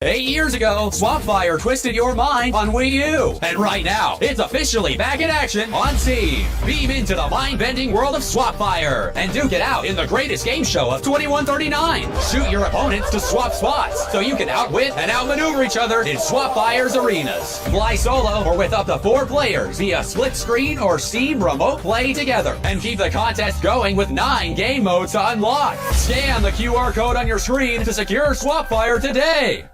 8 years ago, Swapfire twisted your mind on Wii U. And right now, it's officially back in action on Steam. Beam into the mind-bending world of Swapfire and duke it out in the greatest game show of 2139. Shoot your opponents to swap spots so you can outwit and outmaneuver each other in Swapfire's arenas. Fly solo or with up to 4 players via split screen or Steam remote play together. And keep the contest going with 9 game modes to unlock. Scan the QR code on your screen to secure Swapfire today.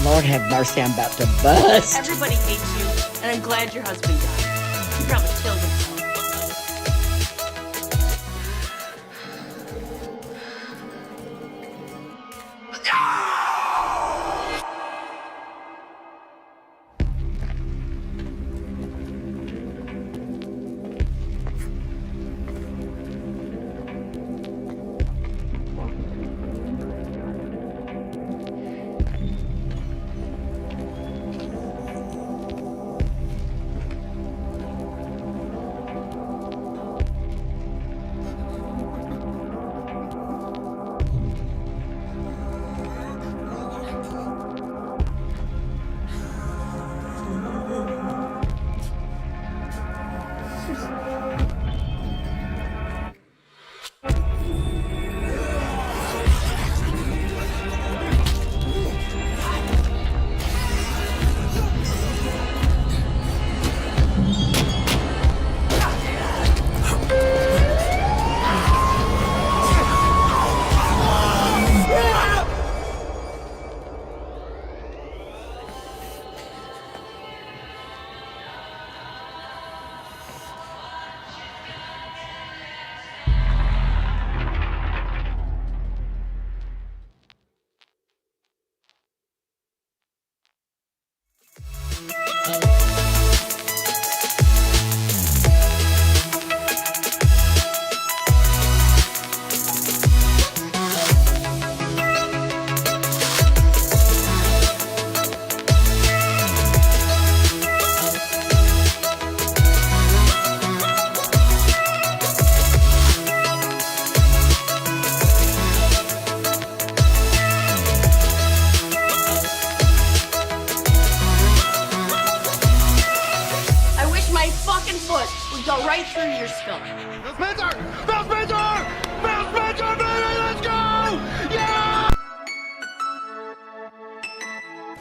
Lord have mercy, I'm about to bust. Everybody hates you, and I'm glad your husband died. He probably killed himself.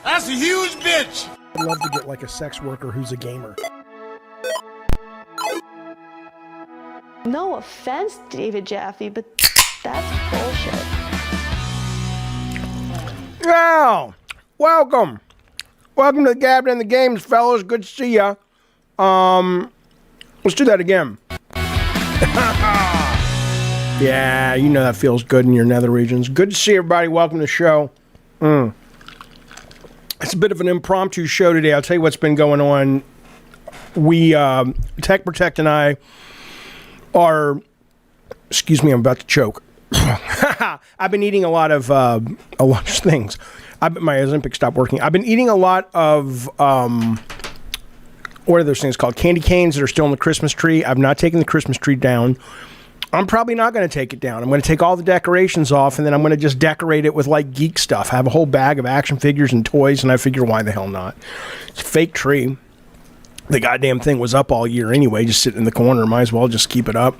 That's a huge bitch! I'd love to get like a sex worker who's a gamer. No offense, David Jaffe, but that's bullshit. Yeah! Welcome! Welcome to the Gabbing in the Games, fellas. Good to see ya. Let's do that again. Yeah, you know that feels good in your nether regions. Good to see everybody. Welcome to the show. It's a bit of an impromptu show today. I'll tell you what's been going on. We, Tech Protect and I are... Excuse me, I'm about to choke. I've been eating a lot of things. My Ozempic stopped working. I've been eating a lot of... what are those things called? Candy canes that are still in the Christmas tree. I've not taken the Christmas tree down. I'm probably not going to take it down. I'm going to take all the decorations off, and then I'm going to just decorate it with, like, geek stuff. I have a whole bag of action figures and toys, and I figure, why the hell not? It's a fake tree. The goddamn thing was up all year anyway, just sitting in the corner. Might as well just keep it up.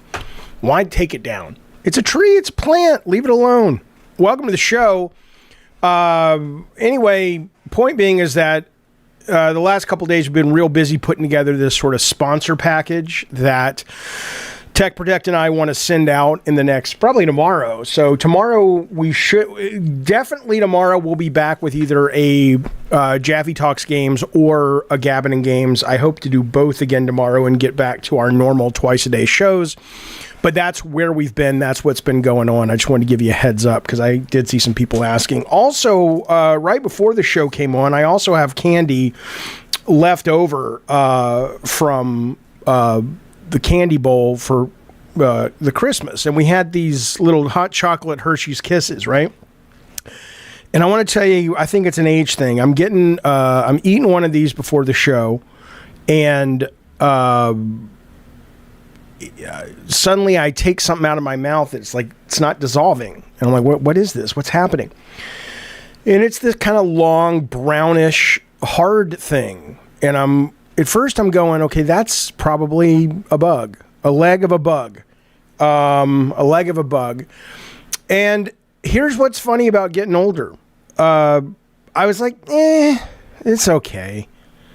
Why take it down? It's a tree. It's a plant. Leave it alone. Welcome to the show. Anyway, point being is that the last couple days we've been real busy putting together this sort of sponsor package that Tech Protect and I want to send out in the next, probably tomorrow. So tomorrow tomorrow we'll be back with either a Jaffe Talks Games or a Gabbin' and Games. I hope to do both again tomorrow and get back to our normal twice-a-day shows. But that's where we've been. That's what's been going on. I just wanted to give you a heads up because I did see some people asking. Also, right before the show came on, I also have candy left over from the candy bowl for the Christmas. And we had these little hot chocolate Hershey's Kisses, right? And I want to tell you, I think it's an age thing. I'm eating one of these before the show, and suddenly I take something out of my mouth. It's like, it's not dissolving. And I'm like, what is this? What's happening? And it's this kind of long, brownish, hard thing. And at first I'm going, okay, that's probably a bug, a leg of a bug. And here's what's funny about getting older. I was like, it's okay.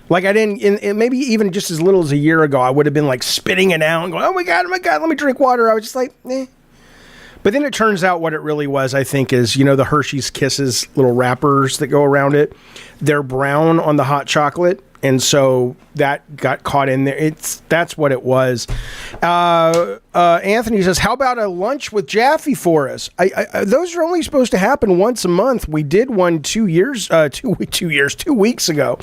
Like I didn't, maybe even just as little as a year ago, I would have been like spitting it out and going, oh my God, let me drink water. I was just like, But then it turns out what it really was, I think, is, the Hershey's Kisses little wrappers that go around it. They're brown on the hot chocolate. And so that got caught in there. That's what it was. Anthony says, how about a lunch with Jaffe for us? Those are only supposed to happen once a month. We did one 2 weeks ago.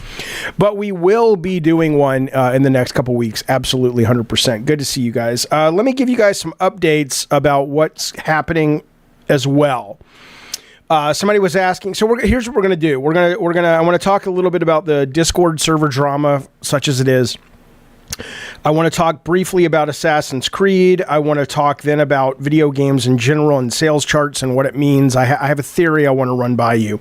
But we will be doing one in the next couple weeks. Absolutely, 100%. Good to see you guys. Let me give you guys some updates about what's happening as well. Somebody was asking, so here's what we're going to do. I want to talk a little bit about the Discord server drama, such as it is. I want to talk briefly about Assassin's Creed. I want to talk then about video games in general and sales charts and what it means. I have a theory I want to run by you.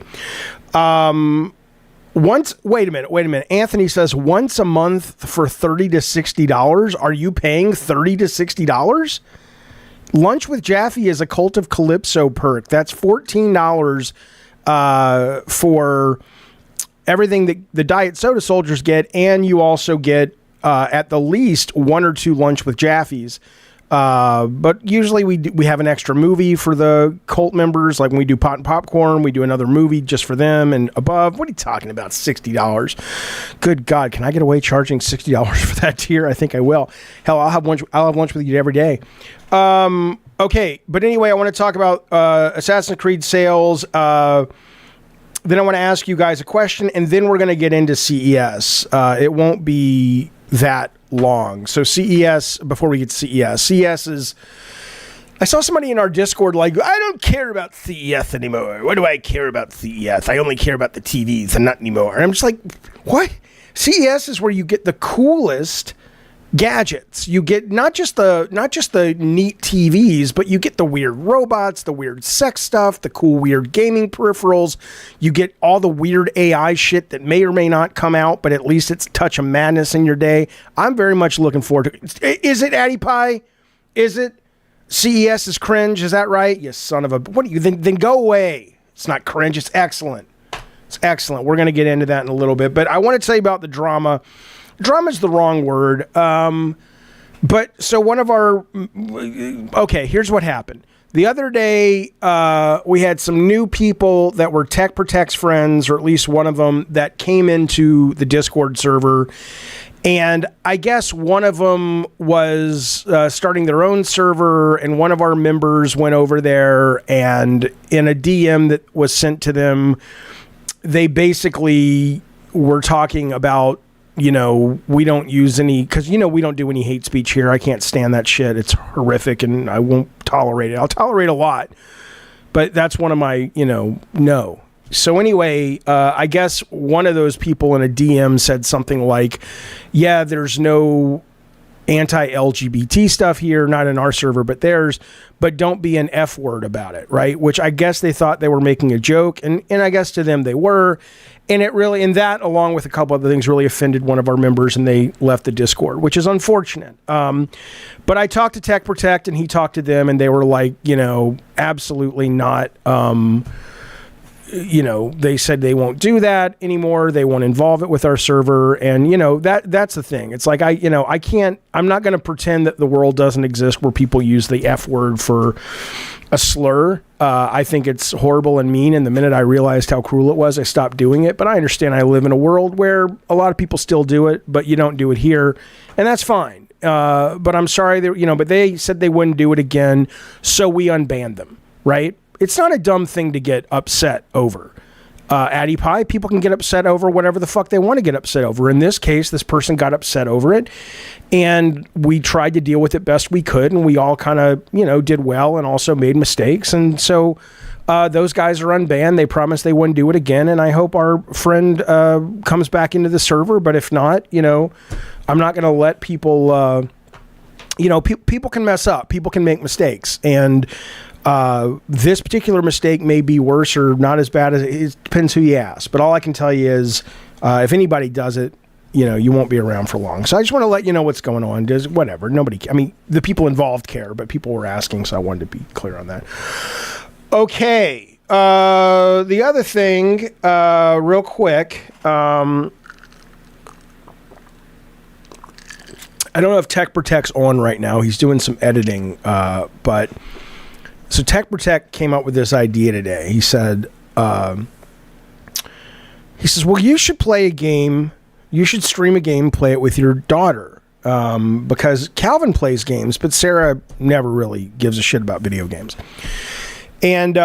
Wait a minute. Anthony says once a month for $30 to $60. Are you paying $30 to $60? Lunch with Jaffe is a Cult of Calypso perk. That's $14 for everything that the Diet Soda soldiers get, and you also get at the least one or two lunch with Jaffes. But usually we have an extra movie for the cult members. Like when we do Pot and Popcorn, we do another movie just for them and above. What are you talking about? $60. Good God, can I get away charging $60 for that tier? I think I will. Hell, I'll have lunch with you every day. Okay, but anyway, I want to talk about Assassin's Creed sales. Then I want to ask you guys a question, and then we're going to get into CES. It won't be that long. So CES, before we get to CES is, I saw somebody in our Discord like, I don't care about CES anymore. What do I care about CES? I only care about the TVs and not anymore. And I'm just like, what? CES is where you get the coolest gadgets. You get not just the neat TVs, but you get the weird robots, the weird sex stuff, the cool weird gaming peripherals. You get all the weird AI shit that may or may not come out, but at least it's a touch of madness in your day. I'm very much looking forward to it. Is it Addy Pie? Is it? CES is cringe, is that right? You son of a... What do you... Then go away. It's not cringe, it's excellent. It's excellent. We're going to get into that in a little bit, but I want to tell you about the drama. Drama is the wrong word. But so one of our... Okay, here's what happened. The other day, we had some new people that were Tech Protect's friends, or at least one of them, that came into the Discord server. And I guess one of them was starting their own server, and one of our members went over there, and in a DM that was sent to them, they basically were talking about, we don't use any, because, we don't do any hate speech here. I can't stand that shit. It's horrific, and I won't tolerate it. I'll tolerate a lot, but that's one of my, no. So anyway, I guess one of those people in a DM said something like, yeah, there's no anti-LGBT stuff here, not in our server, but theirs, but don't be an F word about it, right? Which I guess they thought they were making a joke, and I guess to them they were, and that, along with a couple other things, really offended one of our members, and they left the Discord, which is unfortunate. But I talked to Tech Protect, and he talked to them, and they were like, absolutely not... they said they won't do that anymore. They won't involve it with our server. And, that's the thing. It's like, I'm not going to pretend that the world doesn't exist where people use the F word for a slur. I think it's horrible and mean. And the minute I realized how cruel it was, I stopped doing it. But I understand I live in a world where a lot of people still do it, but you don't do it here. And that's fine. But I'm sorry that, but they said they wouldn't do it again. So we unbanned them, right? It's not a dumb thing to get upset over. Addy Pie, people can get upset over whatever the fuck they want to get upset over. In this case, this person got upset over it, and we tried to deal with it best we could, and we all kind of, did well and also made mistakes. And so those guys are unbanned. They promised they wouldn't do it again, and I hope our friend comes back into the server. But if not, I'm not going to let people, people can mess up. People can make mistakes. And this particular mistake may be worse or not as bad as it depends who you ask. But all I can tell you is if anybody does it, you won't be around for long. So I just want to let you know what's going on. There's whatever. The people involved care, but people were asking, so I wanted to be clear on that. Okay. The other thing, real quick, I don't know if Tech Protect's on right now. He's doing some editing, but so Tech Protect came up with this idea today. He said, well, you should play a game. You should stream a game, play it with your daughter, because Calvin plays games, but Sarah never really gives a shit about video games. And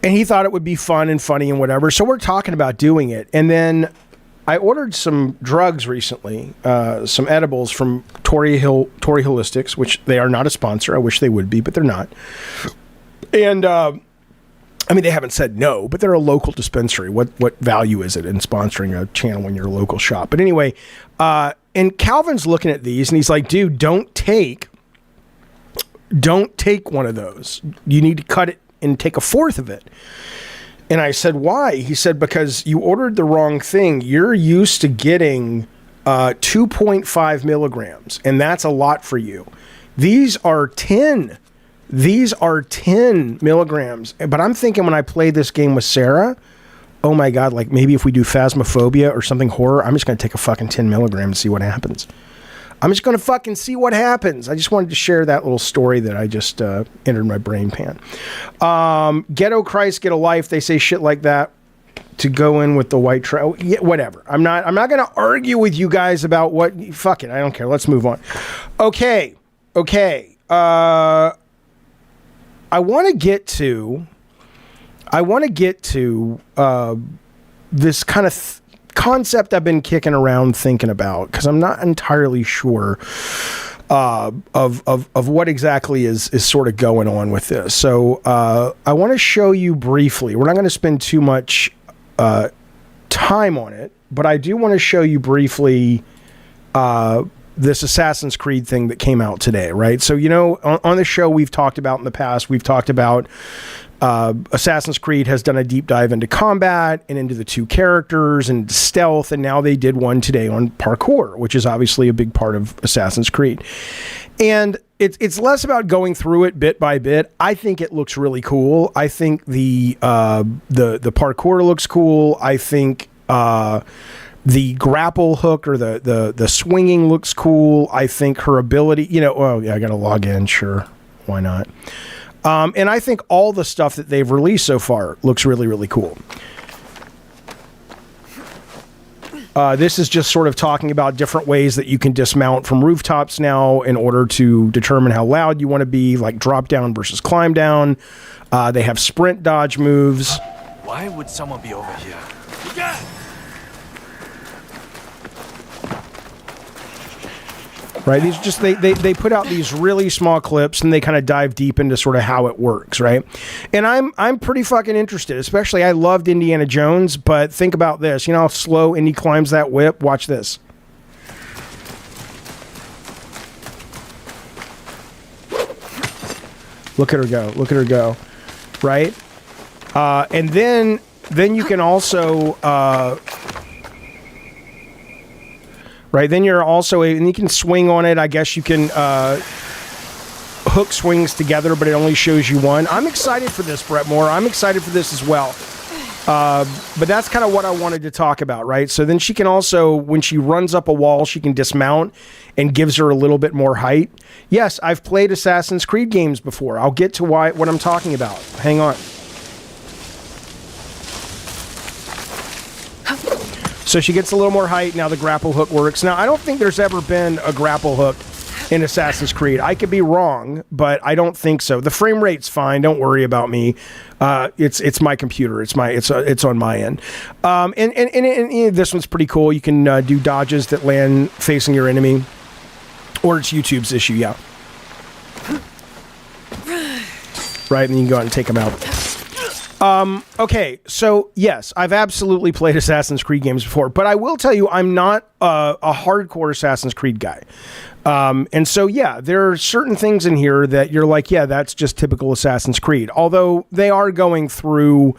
he thought it would be fun and funny and whatever. So we're talking about doing it. And then I ordered some drugs recently, some edibles from Torres Holistics, which they are not a sponsor. I wish they would be, but they're not. And they haven't said no, but they're a local dispensary. What value is it in sponsoring a channel when you're a local shop? But anyway, and Calvin's looking at these and he's like, dude, don't take one of those. You need to cut it and take a fourth of it. And I said, why? He said, because you ordered the wrong thing. You're used to getting 2.5 milligrams, and that's a lot for you. These are 10. These are 10 milligrams. But I'm thinking when I play this game with Sarah, oh my God, like maybe if we do Phasmophobia or something horror, I'm just going to take a fucking 10 milligrams and see what happens. I'm just going to fucking see what happens. I just wanted to share that little story that I just entered my brain pan. Ghetto Christ, get a life. They say shit like that to go in with the white yeah, whatever. I'm not going to argue with you guys about what. Fuck it. I don't care. Let's move on. Okay. I want to get to this kind of concept I've been kicking around thinking about, because I'm not entirely sure of what exactly is sort of going on with this. So I want to show you briefly. We're not going to spend too much time on it, but I do want to show you briefly this Assassin's Creed thing that came out today, right? So, on the show we've talked about in the past, we've talked about Assassin's Creed has done a deep dive into combat and into the two characters and stealth, and now they did one today on parkour, which is obviously a big part of Assassin's Creed. And it's less about going through it bit by bit. I think it looks really cool. I think the parkour looks cool. I think the grapple hook or the swinging looks cool. I think her ability, I got to log in. Sure. Why not? And I think all the stuff that they've released so far looks really, really cool. This is just sort of talking about different ways that you can dismount from rooftops now in order to determine how loud you want to be, like drop down versus climb down. They have sprint dodge moves. Why would someone be over here? Right, these just they put out these really small clips and they kind of dive deep into sort of how it works, right? And I'm pretty fucking interested. Especially, I loved Indiana Jones, but think about this. You know how slow Indy climbs that whip? Watch this. Look at her go. Look at her go. Right, and then you can also. Right, then you're also, and you can swing on it. I guess you can hook swings together, but it only shows you one. I'm excited for this, Brett Moore. I'm excited for this as well. But that's kind of what I wanted to talk about, right? So then she can also, when she runs up a wall, she can dismount and gives her a little bit more height. Yes, I've played Assassin's Creed games before. I'll get to what I'm talking about. Hang on. So she gets a little more height. Now the grapple hook works. Now, I don't think there's ever been a grapple hook in Assassin's Creed. I could be wrong, but I don't think so. The frame rate's fine. Don't worry about me. It's my computer. It's on my end. And this one's pretty cool. You can do dodges that land facing your enemy, or it's YouTube's issue. Yeah. Right, and you can go out and take them out. Okay, so yes, I've absolutely played Assassin's Creed games before, but I will tell you, I'm not a hardcore Assassin's Creed guy. And so, yeah, there are certain things in here that you're like, yeah, that's just typical Assassin's Creed. Although they are going through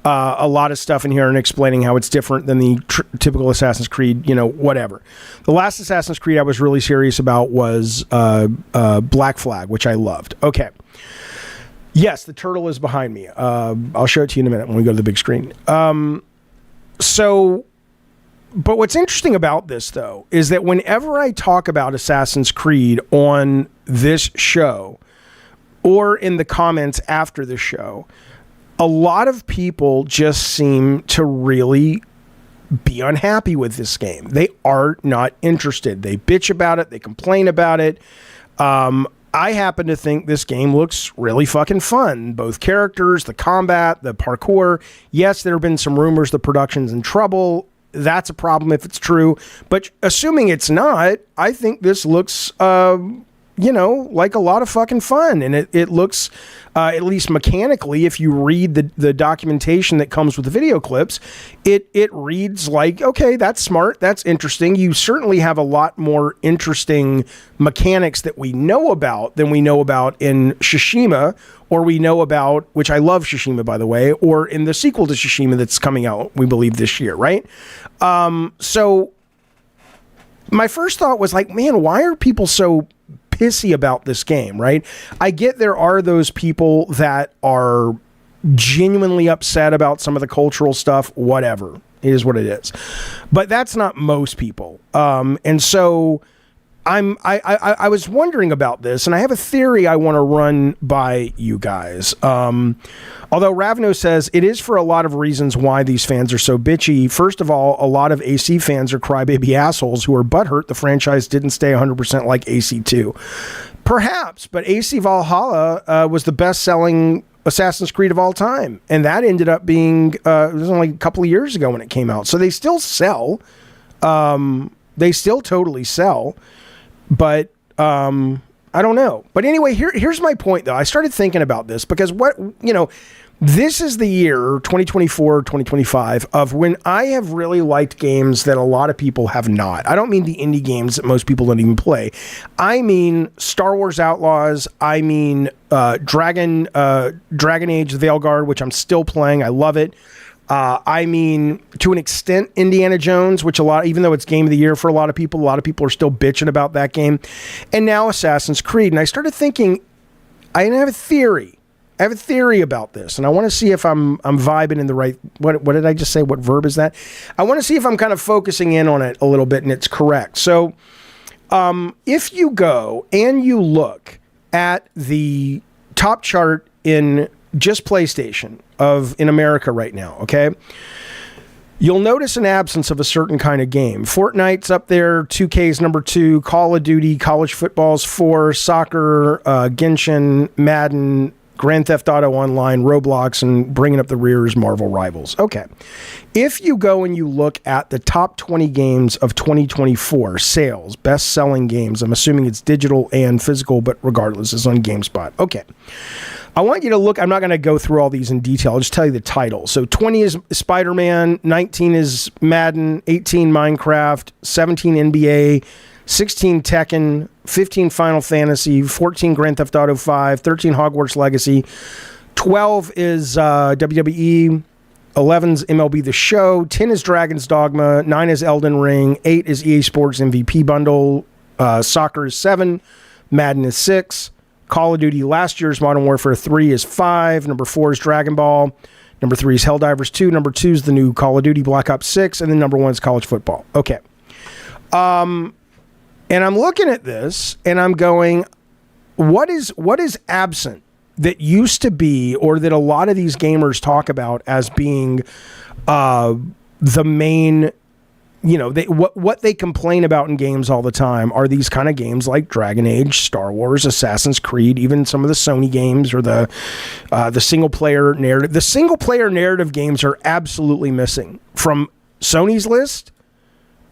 a lot of stuff in here and explaining how it's different than the typical Assassin's Creed, whatever. The last Assassin's Creed I was really serious about was Black Flag, which I loved. Okay. Yes, the turtle is behind me. I'll show it to you in a minute when we go to the big screen. But what's interesting about this, though, is that whenever I talk about Assassin's Creed on this show or in the comments after the show, a lot of people just seem to really be unhappy with this game. They are not interested. They bitch about it. They complain about it. I happen to think this game looks really fucking fun. Both characters, the combat, the parkour. Yes, there have been some rumors the production's in trouble. That's a problem if it's true. But assuming it's not, I think this looks, like a lot of fucking fun. And it looks, at least mechanically, if you read the documentation that comes with the video clips, it reads like, okay, that's smart. That's interesting. You certainly have a lot more interesting mechanics that we know about than we know about in Tsushima, or we know about, which I love Tsushima, by the way, or in the sequel to Tsushima that's coming out, we believe, this year, right? So my first thought was like, man, why are people so pissy about this game, right? I get there are those people that are genuinely upset about some of the cultural stuff, whatever. It is what it is. But that's not most people. And so I was wondering about this, and I have a theory I want to run by you guys. Although Ravno says it is for a lot of reasons why these fans are so bitchy. First of all, a lot of AC fans are crybaby assholes who are butthurt the franchise didn't stay 100% like AC2. Perhaps, but AC Valhalla was the best-selling Assassin's Creed of all time, and that ended up being, it was only a couple of years ago when it came out. So they still sell. They still totally sell. But I don't know. But anyway, here's my point, though. I started thinking about this because this is the year, 2024, 2025, of when I have really liked games that a lot of people have not. I don't mean the indie games that most people don't even play. I mean Star Wars Outlaws. I mean Dragon Age Veilguard, which I'm still playing. I love it. I mean, to an extent, Indiana Jones, which even though it's game of the year for a lot of people are still bitching about that game. And now Assassin's Creed. And I started thinking, I have a theory. I have a theory about this, and I want to see if I'm vibing in the right. What did I just say? What verb is that? I want to see if I'm kind of focusing in on it a little bit, and it's correct. So, if you go and you look at the top chart in just PlayStation in America right now, okay, you'll notice an absence of a certain kind of game. Fortnite's up there, 2K's number 2, Call of Duty, College Football's 4, Soccer, Genshin, Madden, Grand Theft Auto Online, Roblox, and bringing up the rear is Marvel Rivals. Okay. If you go and you look at the top 20 games of 2024, sales, best-selling games, I'm assuming it's digital and physical, but regardless, it's on GameSpot. Okay. I want you to look, I'm not going to go through all these in detail, I'll just tell you the titles. So 20 is Spider-Man, 19 is Madden, 18 Minecraft, 17 NBA, 16 Tekken, 15 Final Fantasy, 14 Grand Theft Auto 5, 13 Hogwarts Legacy, 12 is WWE, 11's MLB The Show, 10 is Dragon's Dogma, 9 is Elden Ring, 8 is EA Sports MVP Bundle, Soccer is 7, Madden is 6, Call of Duty last year's Modern Warfare 3 is 5. Number 4 is Dragon Ball. Number 3 is Helldivers 2. Number 2 is the new Call of Duty Black Ops 6. And then number 1 is college football. Okay. And I'm looking at this and I'm going, what is absent that used to be, or that a lot of these gamers talk about as being the main, what they complain about in games all the time are these kind of games like Dragon Age, Star Wars, Assassin's Creed, even some of the Sony games, or the single player narrative. The single player narrative games are absolutely missing from Sony's list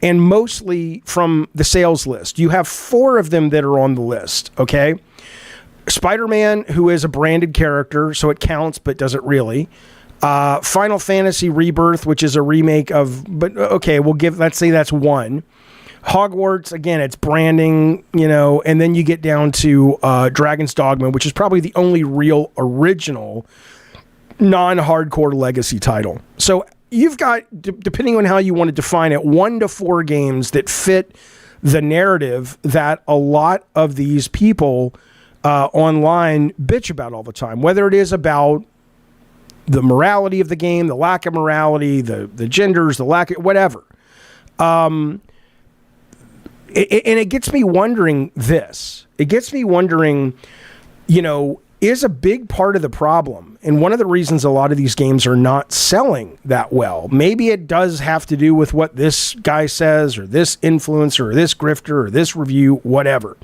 and mostly from the sales list. You have 4 of them that are on the list, okay? Spider-Man, who is a branded character, so it counts, but does it really? Final Fantasy Rebirth, which is a remake of, but okay, let's say that's 1. Hogwarts, again, it's branding, and then you get down to Dragon's Dogma, which is probably the only real original non-hardcore legacy title. So you've got, depending on how you want to define it, 1 to 4 games that fit the narrative that a lot of these people online bitch about all the time, whether it is about the morality of the game, the lack of morality, the genders, the lack of whatever. And it gets me wondering this. It gets me wondering, is a big part of the problem, and one of the reasons a lot of these games are not selling that well. Maybe it does have to do with what this guy says, or this influencer, or this grifter, or this review, whatever.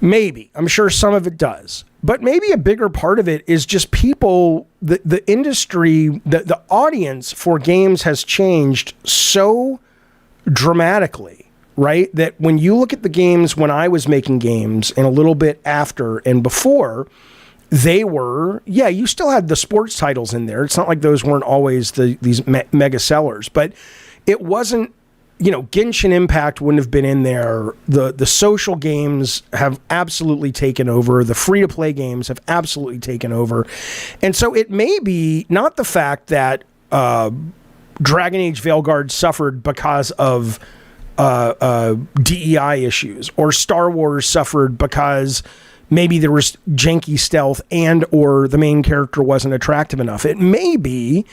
Maybe. I'm sure some of it does. But maybe a bigger part of it is just people, the industry, the audience for games has changed so dramatically, right? That when you look at the games when I was making games, and a little bit after and before, they were, you still had the sports titles in there. It's not like those weren't always these mega sellers, but it wasn't, Genshin Impact wouldn't have been in there. The social games have absolutely taken over. The free-to-play games have absolutely taken over. And so it may be not the fact that Dragon Age Veilguard suffered because of DEI issues, or Star Wars suffered because maybe there was janky stealth and or the main character wasn't attractive enough. It may be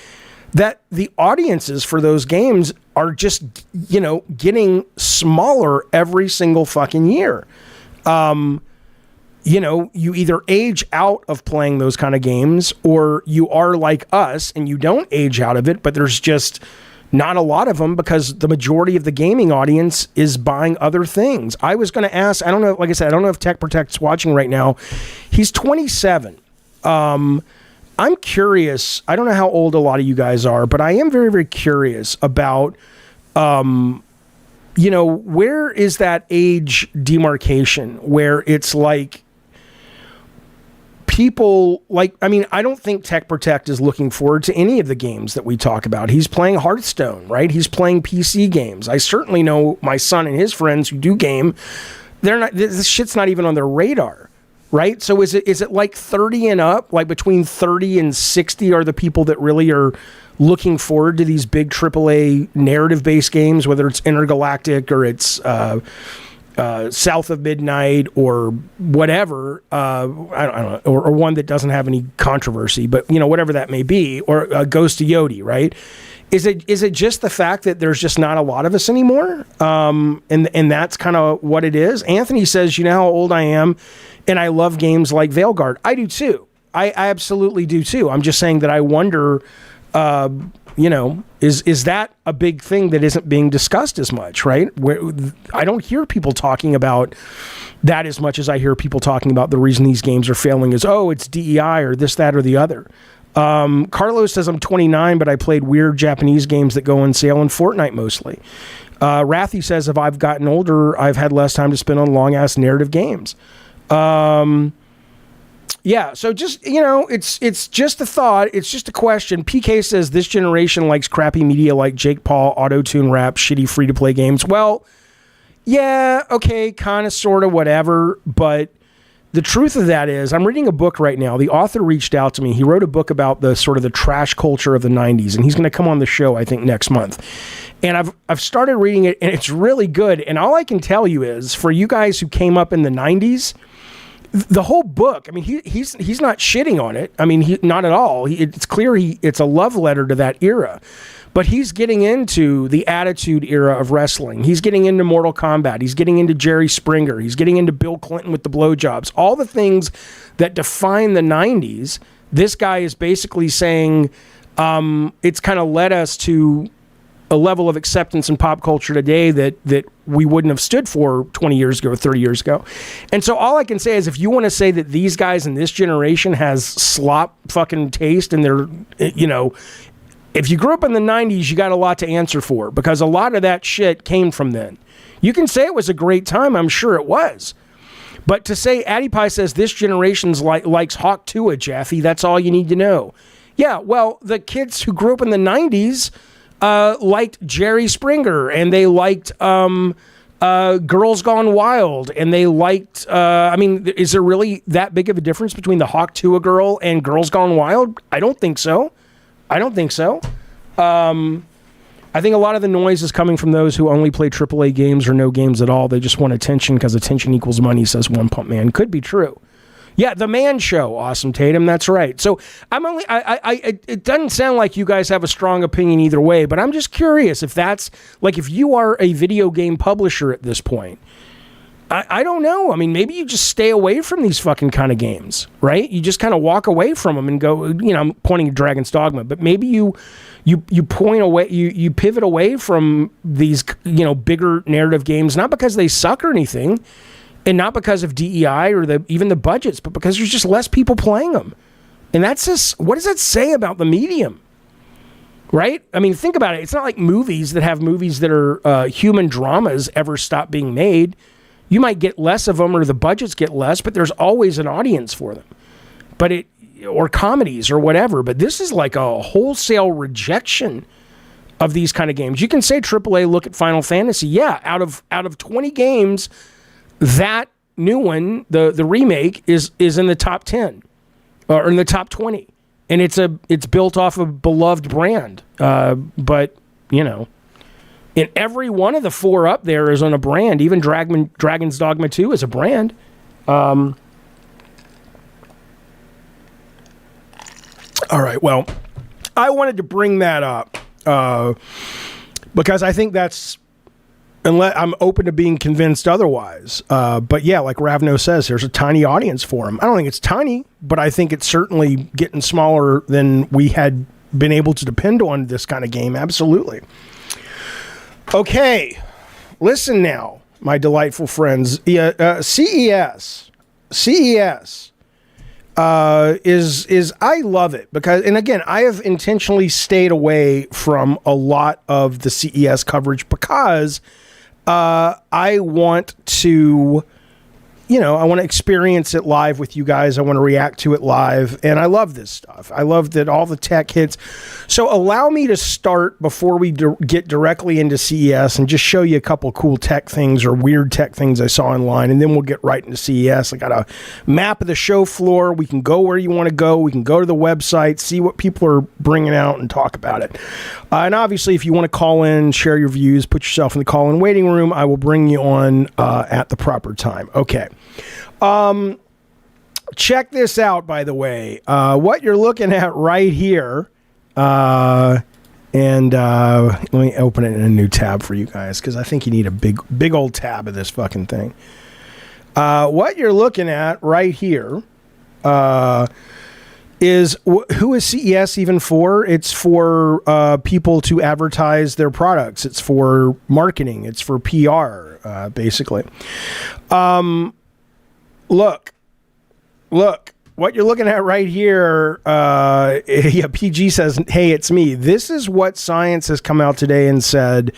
that the audiences for those games are just, getting smaller every single fucking year. You either age out of playing those kind of games, or you are like us and you don't age out of it, but there's just not a lot of them because the majority of the gaming audience is buying other things. I was going to ask, I don't know, like I said, I don't know if Tech Protect's watching right now. He's 27. I'm curious. I don't know how old a lot of you guys are, but I am very, very curious about, where is that age demarcation where it's like people like, I don't think Tech Protect is looking forward to any of the games that we talk about. He's playing Hearthstone, right? He's playing PC games. I certainly know my son and his friends who do game. This shit's not even on their radar. Right? So is it like 30 and up, like between 30 and 60 are the people that really are looking forward to these big AAA narrative-based games, whether it's Intergalactic or it's South of Midnight or whatever, I don't know, or one that doesn't have any controversy, but whatever that may be, or Ghost of Yodi, right? Is it just the fact that there's just not a lot of us anymore? And that's kind of what it is. Anthony says, you know how old I am, and I love games like Veilguard. I do too. I absolutely do too. I'm just saying that I wonder, is that a big thing that isn't being discussed as much, right? Where I don't hear people talking about that as much as I hear people talking about the reason these games are failing is, it's DEI or this, that, or the other. Carlos says I'm 29, but I played weird Japanese games that go on sale in Fortnite mostly. Rathy says if I've gotten older, I've had less time to spend on long-ass narrative games. So just, it's just a thought. It's just a question. PK says this generation likes crappy media like Jake Paul, auto-tune rap, shitty free-to-play games. Well, yeah, okay, kind of, sort of, whatever, but the truth of that is, I'm reading a book right now. The author reached out to me. He wrote a book about the sort of the trash culture of the 90s, and he's going to come on the show, I think, next month. And I've started reading it, and it's really good. And all I can tell you is, for you guys who came up in the 90s, the whole book, I mean, he's not shitting on it. I mean, not at all. It's clear it's a love letter to that era. But he's getting into the Attitude Era of wrestling. He's getting into Mortal Kombat. He's getting into Jerry Springer. He's getting into Bill Clinton with the blowjobs. All the things that define the 90s, this guy is basically saying it's kind of led us to a level of acceptance in pop culture today that we wouldn't have stood for 20 years ago or 30 years ago. And so all I can say is if you want to say that these guys in this generation has slop fucking taste and they're, if you grew up in the 90s, you got a lot to answer for because a lot of that shit came from then. You can say it was a great time. I'm sure it was. But to say Addie Pie says this generation's likes Hawk Tuah, Jaffe, that's all you need to know. Yeah, well, the kids who grew up in the 90s liked Jerry Springer and they liked Girls Gone Wild and they liked, is there really that big of a difference between the Hawk Tuah girl and Girls Gone Wild? I don't think so. I think a lot of the noise is coming from those who only play AAA games or no games at all. They just want attention because attention equals money, says One Pump Man. Could be true. Yeah, The Man Show, Awesome Tatum. That's right. So it doesn't sound like you guys have a strong opinion either way, but I'm just curious if that's like if you are a video game publisher at this point. I don't know. I mean, maybe you just stay away from these fucking kind of games, right? You just kind of walk away from them and go, I'm pointing at Dragon's Dogma, but maybe you point away, you pivot away from these, bigger narrative games, not because they suck or anything, and not because of DEI or even the budgets, but because there's just less people playing them. And that's just, what does that say about the medium? Right? I mean, think about it. It's not like movies that are human dramas ever stop being made. You might get less of them or the budgets get less, but there's always an audience for them. Or comedies or whatever. But this is like a wholesale rejection of these kind of games. You can say AAA, look at Final Fantasy. Yeah, out of 20 games, that new one, the remake, is in the top 10 or in the top 20. And it's built off a beloved brand. But in every one of the 4 up there is on a brand. Even Dragon's Dogma 2 is a brand. All right, well, I wanted to bring that up because I think that's, unless I'm open to being convinced otherwise. But yeah, like Ravno says, there's a tiny audience for him. I don't think it's tiny, but I think it's certainly getting smaller than we had been able to depend on this kind of game. Absolutely. Okay, listen now, my delightful friends. CES is I love it because, and again, I have intentionally stayed away from a lot of the CES coverage because I want to, I want to experience it live with you guys. I want to react to it live. And I love this stuff. I love that all the tech hits. So allow me to start before we get directly into CES and just show you a couple cool tech things or weird tech things I saw online. And then we'll get right into CES. I got a map of the show floor. We can go where you want to go. We can go to the website, see what people are bringing out and talk about it. And obviously, if you want to call in, share your views, put yourself in the call-in waiting room, I will bring you on at the proper time. Okay. Check this out, by the way. What you're looking at right here, and let me open it in a new tab for you guys, because I think you need a big old tab of this fucking thing. What you're looking at right here is who is CES even for? It's for people to advertise their products. It's for marketing. It's for PR, basically. Look, what you're looking at right here, PG says, hey, it's me. This is what science has come out today and said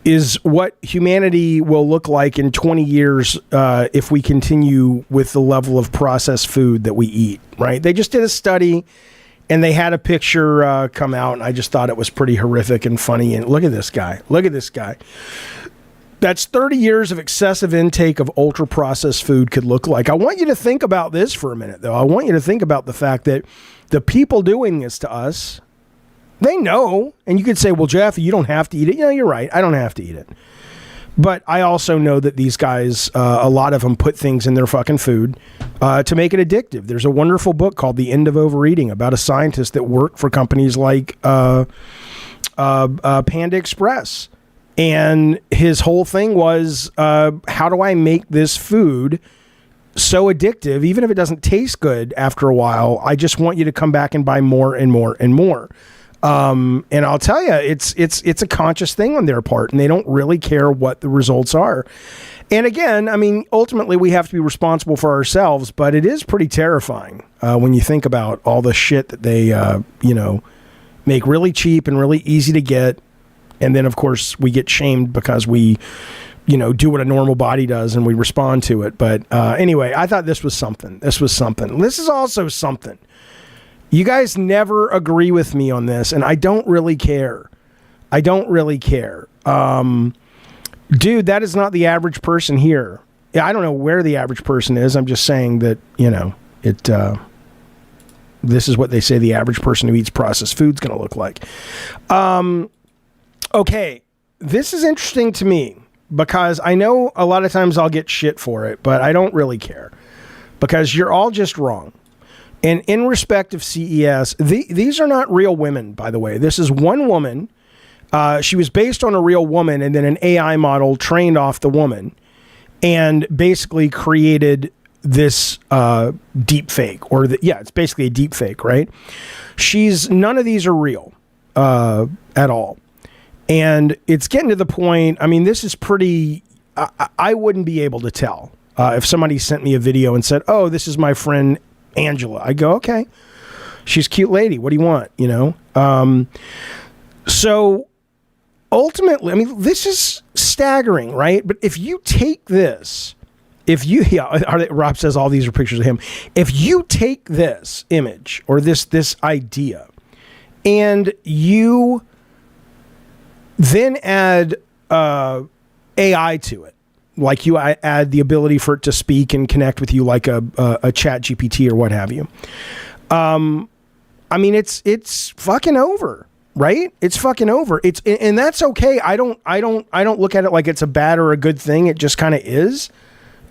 is what humanity will look like in 20 years if we continue with the level of processed food that we eat, right? They just did a study and they had a picture come out, and I just thought it was pretty horrific and funny. And look at this guy. Look at this guy. That's 30 years of excessive intake of ultra-processed food could look like. I want you to think about this for a minute, though. I want you to think about the fact that the people doing this to us, they know. And you could say, well, Jaffe, you don't have to eat it. Yeah, you're right. I don't have to eat it. But I also know that these guys, a lot of them put things in their fucking food to make it addictive. There's a wonderful book called The End of Overeating about a scientist that worked for companies like Panda Express. And his whole thing was, how do I make this food so addictive, even if it doesn't taste good after a while? I just want you to come back and buy more and more and more. And I'll tell you, it's a conscious thing on their part, and they don't really care what the results are. And again, I mean, ultimately we have to be responsible for ourselves, but it is pretty terrifying when you think about all the shit that they, make really cheap and really easy to get. And then, of course, we get shamed because we, do what a normal body does and we respond to it. But anyway, I thought this was something. This is also something. You guys never agree with me on this, and I don't really care. Dude, that is not the average person here. I don't know where the average person is. I'm just saying that, this is what they say the average person who eats processed food is going to look like. Okay, this is interesting to me because I know a lot of times I'll get shit for it, but I don't really care because you're all just wrong. And in respect of CES, these are not real women, by the way. This is one woman. She was based on a real woman, and then an AI model trained off the woman and basically created this deep fake. It's basically a deep fake, right? None of these are real at all. And it's getting to the point, I mean, this is pretty, I wouldn't be able to tell. If somebody sent me a video and said, oh, this is my friend Angela, I go, okay, she's a cute lady. What do you want? So ultimately, I mean, this is staggering, right? But if you take this, Rob says all these are pictures of him. If you take this image or this idea and you then add AI to it, like you add the ability for it to speak and connect with you like a chat GPT or what have you. I mean, it's fucking over, right? It's fucking over. And that's okay. I don't look at it like it's a bad or a good thing. It just kind of is.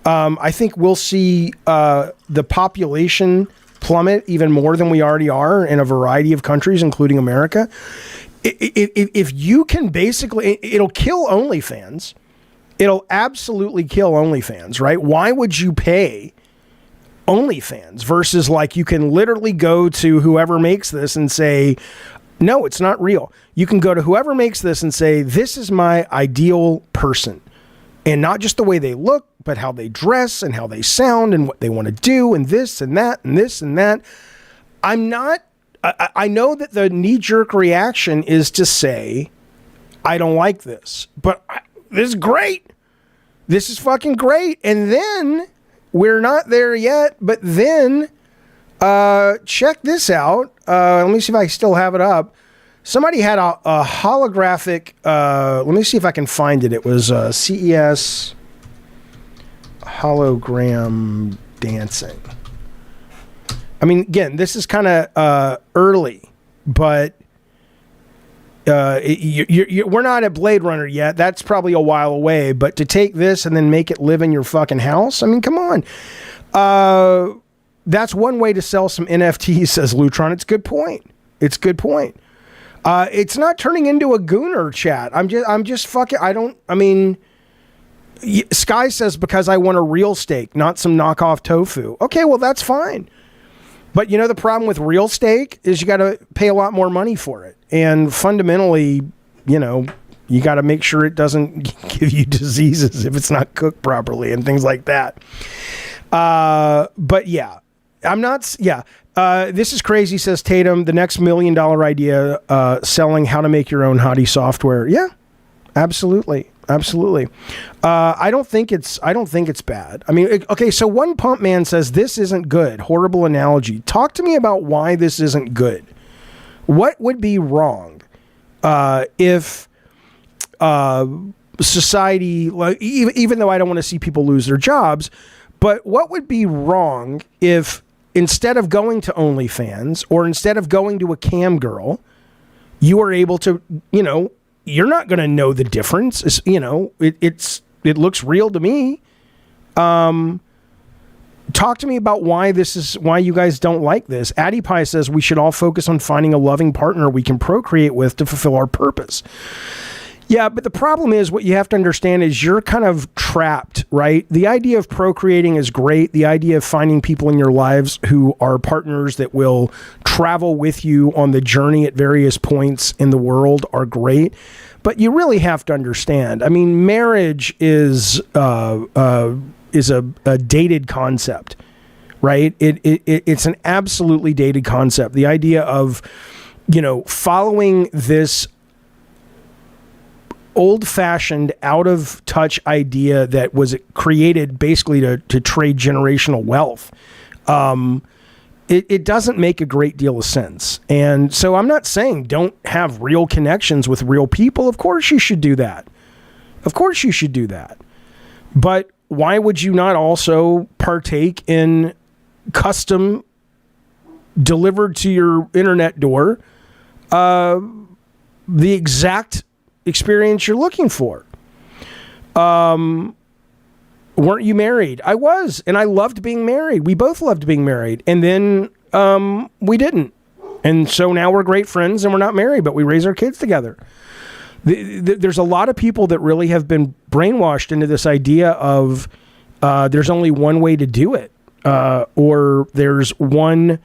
I think we'll see the population plummet even more than we already are in a variety of countries, including America. If you can basically, it'll kill OnlyFans. It'll absolutely kill OnlyFans, right? Why would you pay OnlyFans versus like you can literally go to whoever makes this and say, no, it's not real. You can go to whoever makes this and say, this is my ideal person. And not just the way they look, but how they dress and how they sound and what they want to do and this and that and this and that. I know that the knee-jerk reaction is to say, I don't like this, but this is great. This is fucking great. And then, we're not there yet, but then, check this out. Let me see if I still have it up. Somebody had a holographic, let me see if I can find it. It was CES hologram dancing. I mean, again, this is kind of early, but we're not at Blade Runner yet. That's probably a while away. But to take this and then make it live in your fucking house, I mean, come on. That's one way to sell some NFTs, says Lutron. It's a good point. It's not turning into a Gooner chat. I'm just fucking. Sky says because I want a real steak, not some knockoff tofu. Okay, well that's fine. But the problem with real steak is you got to pay a lot more money for it. And fundamentally, you got to make sure it doesn't give you diseases if it's not cooked properly and things like that. But yeah, this is crazy, says Tatum. The next $1 million idea, selling how to make your own hottie software. Yeah, absolutely. I don't think it's bad. I mean, okay, so one pump man says this isn't good. Horrible analogy. Talk to me about why this isn't good. What would be wrong if society, like, even though I don't want to see people lose their jobs, but what would be wrong if instead of going to OnlyFans or instead of going to a cam girl, you were able to, you're not going to know the difference. It looks real to me. Talk to me about why you guys don't like this. Addie Pie says we should all focus on finding a loving partner we can procreate with to fulfill our purpose. Yeah, but the problem is, what you have to understand is you're kind of trapped, right? The idea of procreating is great. The idea of finding people in your lives who are partners that will travel with you on the journey at various points in the world are great. But you really have to understand. I mean, marriage is a dated concept, right? It's an absolutely dated concept. The idea of, following this old-fashioned, out-of-touch idea that was created basically to trade generational wealth. It doesn't make a great deal of sense. And so I'm not saying don't have real connections with real people. Of course you should do that. But why would you not also partake in custom delivered to your internet door, the exact experience you're looking for? Weren't you married? I was, and I loved being married. We both loved being married. And then we didn't. And so now we're great friends and we're not married, but we raise our kids together. There's a lot of people that really have been brainwashed into this idea of there's only one way to do it, or there's one,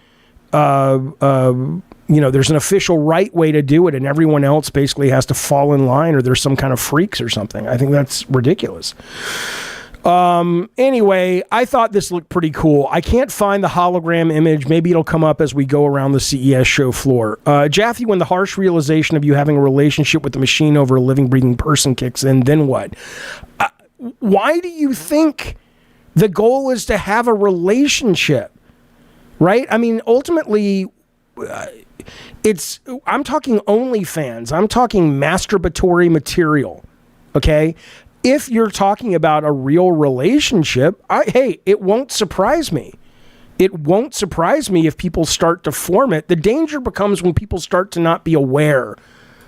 there's an official right way to do it, and everyone else basically has to fall in line, or there's some kind of freaks or something. I think that's ridiculous. Anyway, I thought this looked pretty cool. I can't find the hologram image. Maybe it'll come up as we go around the CES show floor. Jaffe, when the harsh realization of you having a relationship with the machine over a living, breathing person kicks in, then what? Why do you think the goal is to have a relationship? Right? I mean, ultimately, I'm talking OnlyFans. I'm talking masturbatory material. Okay? If you're talking about a real relationship, it won't surprise me. It won't surprise me if people start to form it. The danger becomes when people start to not be aware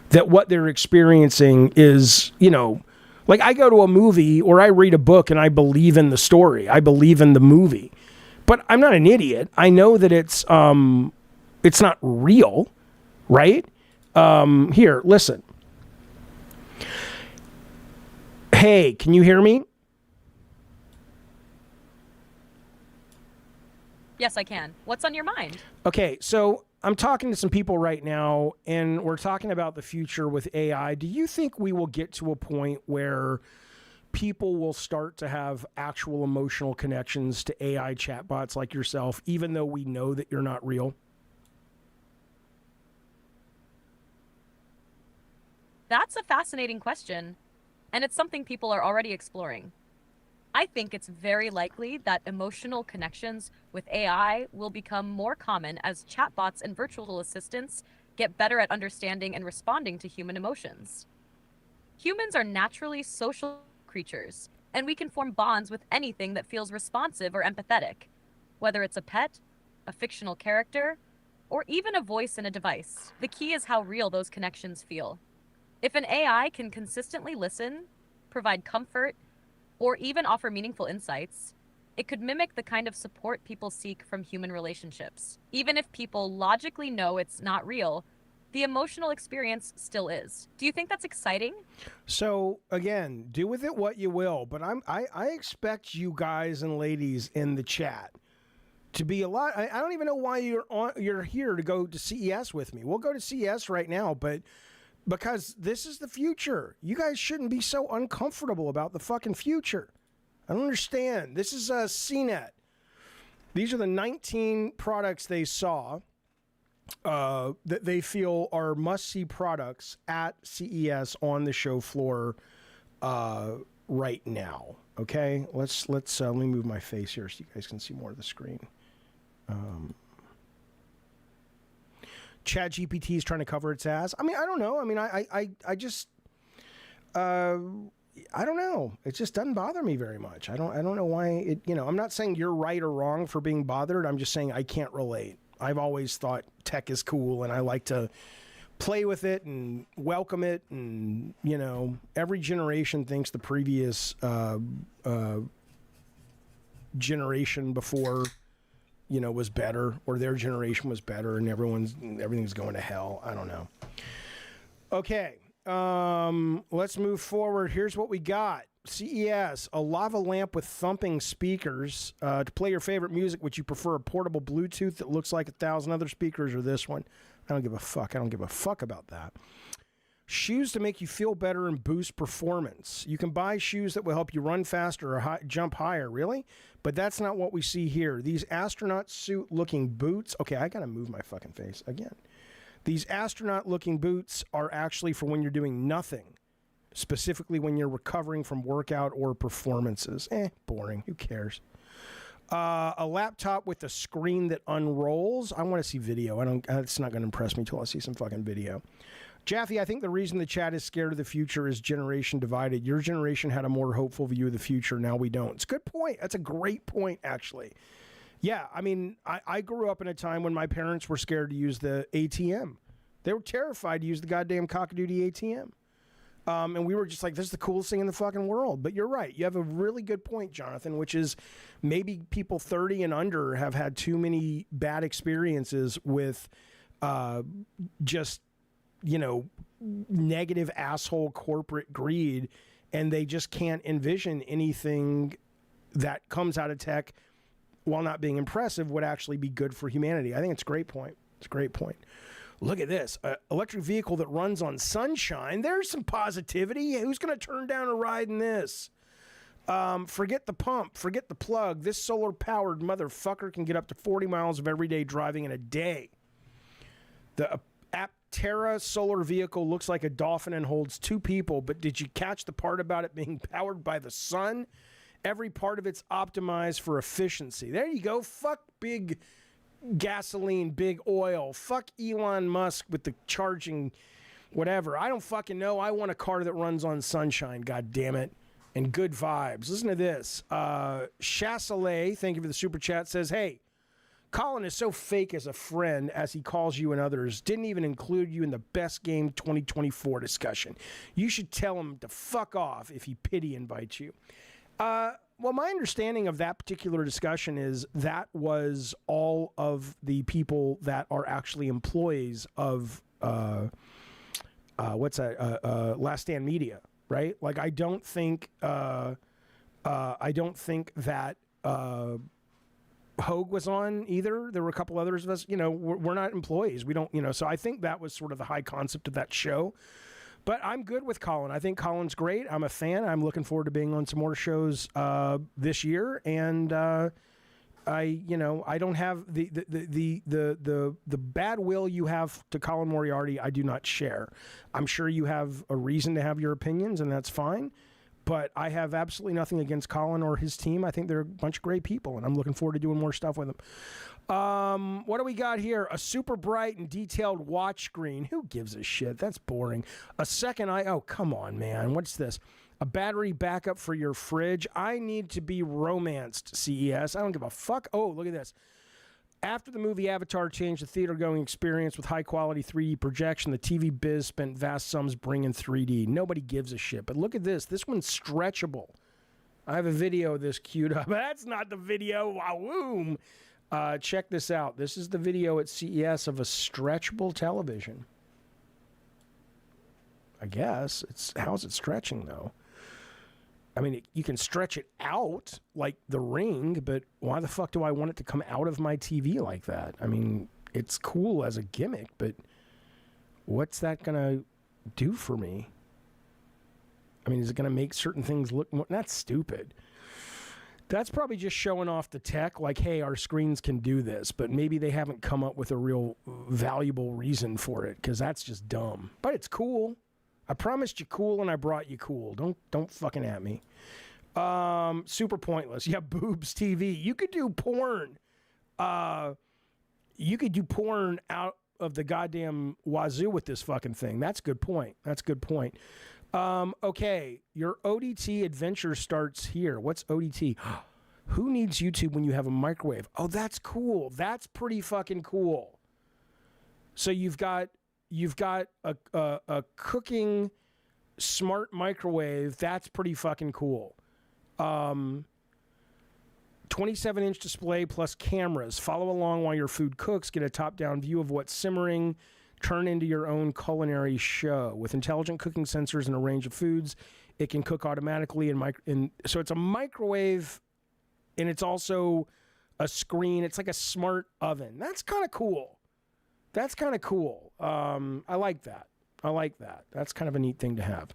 that what they're experiencing is, like I go to a movie or I read a book and I believe in the story. I believe in the movie. But I'm not an idiot. I know that it's not real, right? Here, listen. Hey, can you hear me? Yes, I can. What's on your mind? Okay, so I'm talking to some people right now, and we're talking about the future with AI. Do you think we will get to a point where people will start to have actual emotional connections to AI chatbots like yourself, even though we know that you're not real? That's a fascinating question, and it's something people are already exploring. I think it's very likely that emotional connections with AI will become more common as chatbots and virtual assistants get better at understanding and responding to human emotions. Humans are naturally social creatures, and we can form bonds with anything that feels responsive or empathetic, whether it's a pet, a fictional character, or even a voice in a device. The key is how real those connections feel. If an AI can consistently listen, provide comfort, or even offer meaningful insights, it could mimic the kind of support people seek from human relationships. Even if people logically know it's not real, the emotional experience still is. Do you think that's exciting? So, again, do with it what you will, but I expect you guys and ladies in the chat to be a lot. I don't even know why you're here to go to CES with me. We'll go to CES right now, but because this is the future. You guys shouldn't be so uncomfortable about the fucking future. I don't understand. This is CNET. These are the 19 products they saw that they feel are must-see products at CES on the show floor right now. Okay, let's let me move my face here so you guys can see more of the screen. ChatGPT is trying to cover its ass. I mean, I don't know. I mean, I just, I don't know. It just doesn't bother me very much. I don't know why it, I'm not saying you're right or wrong for being bothered. I'm just saying I can't relate. I've always thought tech is cool and I like to play with it and welcome it, and every generation thinks the previous generation before was better, or their generation was better, and everything's going to hell. I don't know. Okay, let's move forward. Here's what we got. CES, a lava lamp with thumping speakers to play your favorite music. Would you prefer a portable Bluetooth that looks like 1,000 other speakers, or this one? I don't give a fuck. I don't give a fuck about that. Shoes to make you feel better and boost performance. You can buy shoes that will help you run faster or jump higher, really? But that's not what we see here. These astronaut suit looking boots. Okay, I gotta move my fucking face again. These astronaut looking boots are actually for when you're doing nothing. Specifically when you're recovering from workout or performances. Boring. Who cares? A laptop with a screen that unrolls. I want to see video. It's not going to impress me till I see some fucking video. Jaffe, I think the reason the chat is scared of the future is generation divided. Your generation had a more hopeful view of the future. Now we don't. It's a good point. That's a great point, actually. Yeah, I mean, I grew up in a time when my parents were scared to use the ATM. They were terrified to use the goddamn cockadoodie ATM. And we were just like, this is the coolest thing in the fucking world. But you're right. You have a really good point, Jonathan, which is maybe people 30 and under have had too many bad experiences with just, negative asshole corporate greed. And they just can't envision anything that comes out of tech, while not being impressive, would actually be good for humanity. I think it's a great point. It's a great point. Look at this. Electric vehicle that runs on sunshine. There's some positivity. Who's going to turn down a ride in this? Forget the pump. Forget the plug. This solar-powered motherfucker can get up to 40 miles of everyday driving in a day. The Aptera solar vehicle looks like a dolphin and holds 2 people, but did you catch the part about it being powered by the sun? Every part of it's optimized for efficiency. There you go. Fuck big gasoline, big oil. Fuck Elon Musk with the charging whatever. I don't fucking know. I want a car that runs on sunshine, god damn it, and good vibes. Listen to this. Chasselet, thank you for the super chat, says, hey, Colin is so fake as a friend, as he calls you and others. Didn't even include you in the best game 2024 discussion. You should tell him to fuck off if he pity invites you. Well, my understanding of that particular discussion is that was all of the people that are actually employees of Last Stand Media, right? Like, I don't think that Hogue was on either. There were a couple others of us. We're not employees. We don't. So I think that was sort of the high concept of that show. But I'm good with Colin. I think Colin's great. I'm a fan. I'm looking forward to being on some more shows this year. And I don't have the bad will you have to Colin Moriarty. I do not share. I'm sure you have a reason to have your opinions, and that's fine. But I have absolutely nothing against Colin or his team. I think they're a bunch of great people, and I'm looking forward to doing more stuff with them. What do we got here? A super bright and detailed watch screen. Who gives a shit? That's boring. A second eye. Oh, come on, man. What's this? A battery backup for your fridge. I need to be romanced, CES. I don't give a fuck. Oh, look at this. After the movie Avatar changed the theater-going experience with high-quality 3D projection, the TV biz spent vast sums bringing 3D. Nobody gives a shit. But look at this. This one's stretchable. I have a video of this queued up. That's not the video. Wawoom. Check this out. This is the video at CES of a stretchable television. I guess. How's it stretching, though? I mean, you can stretch it out like the Ring, but why the fuck do I want it to come out of my TV like that? I mean, it's cool as a gimmick, but what's that going to do for me? I mean, is it going to make certain things look more... That's stupid. That's probably just showing off the tech, like, hey, our screens can do this, but maybe they haven't come up with a real valuable reason for it, because that's just dumb. But it's cool. I promised you cool, and I brought you cool. Don't fucking at me. Super pointless. Yeah, boobs TV. You could do porn. You could do porn out of the goddamn wazoo with this fucking thing. That's a good point. Okay, your ODT adventure starts here. What's ODT? Who needs YouTube when you have a microwave? Oh, that's cool. That's pretty fucking cool. So you've got You've got a cooking smart microwave. That's pretty fucking cool. 27-inch display plus cameras. Follow along while your food cooks. Get a top-down view of what's simmering. Turn into your own culinary show. With intelligent cooking sensors and a range of foods, it can cook automatically. So it's a microwave, and it's also a screen. It's like a smart oven. That's kind of cool. I like that. That's kind of a neat thing to have.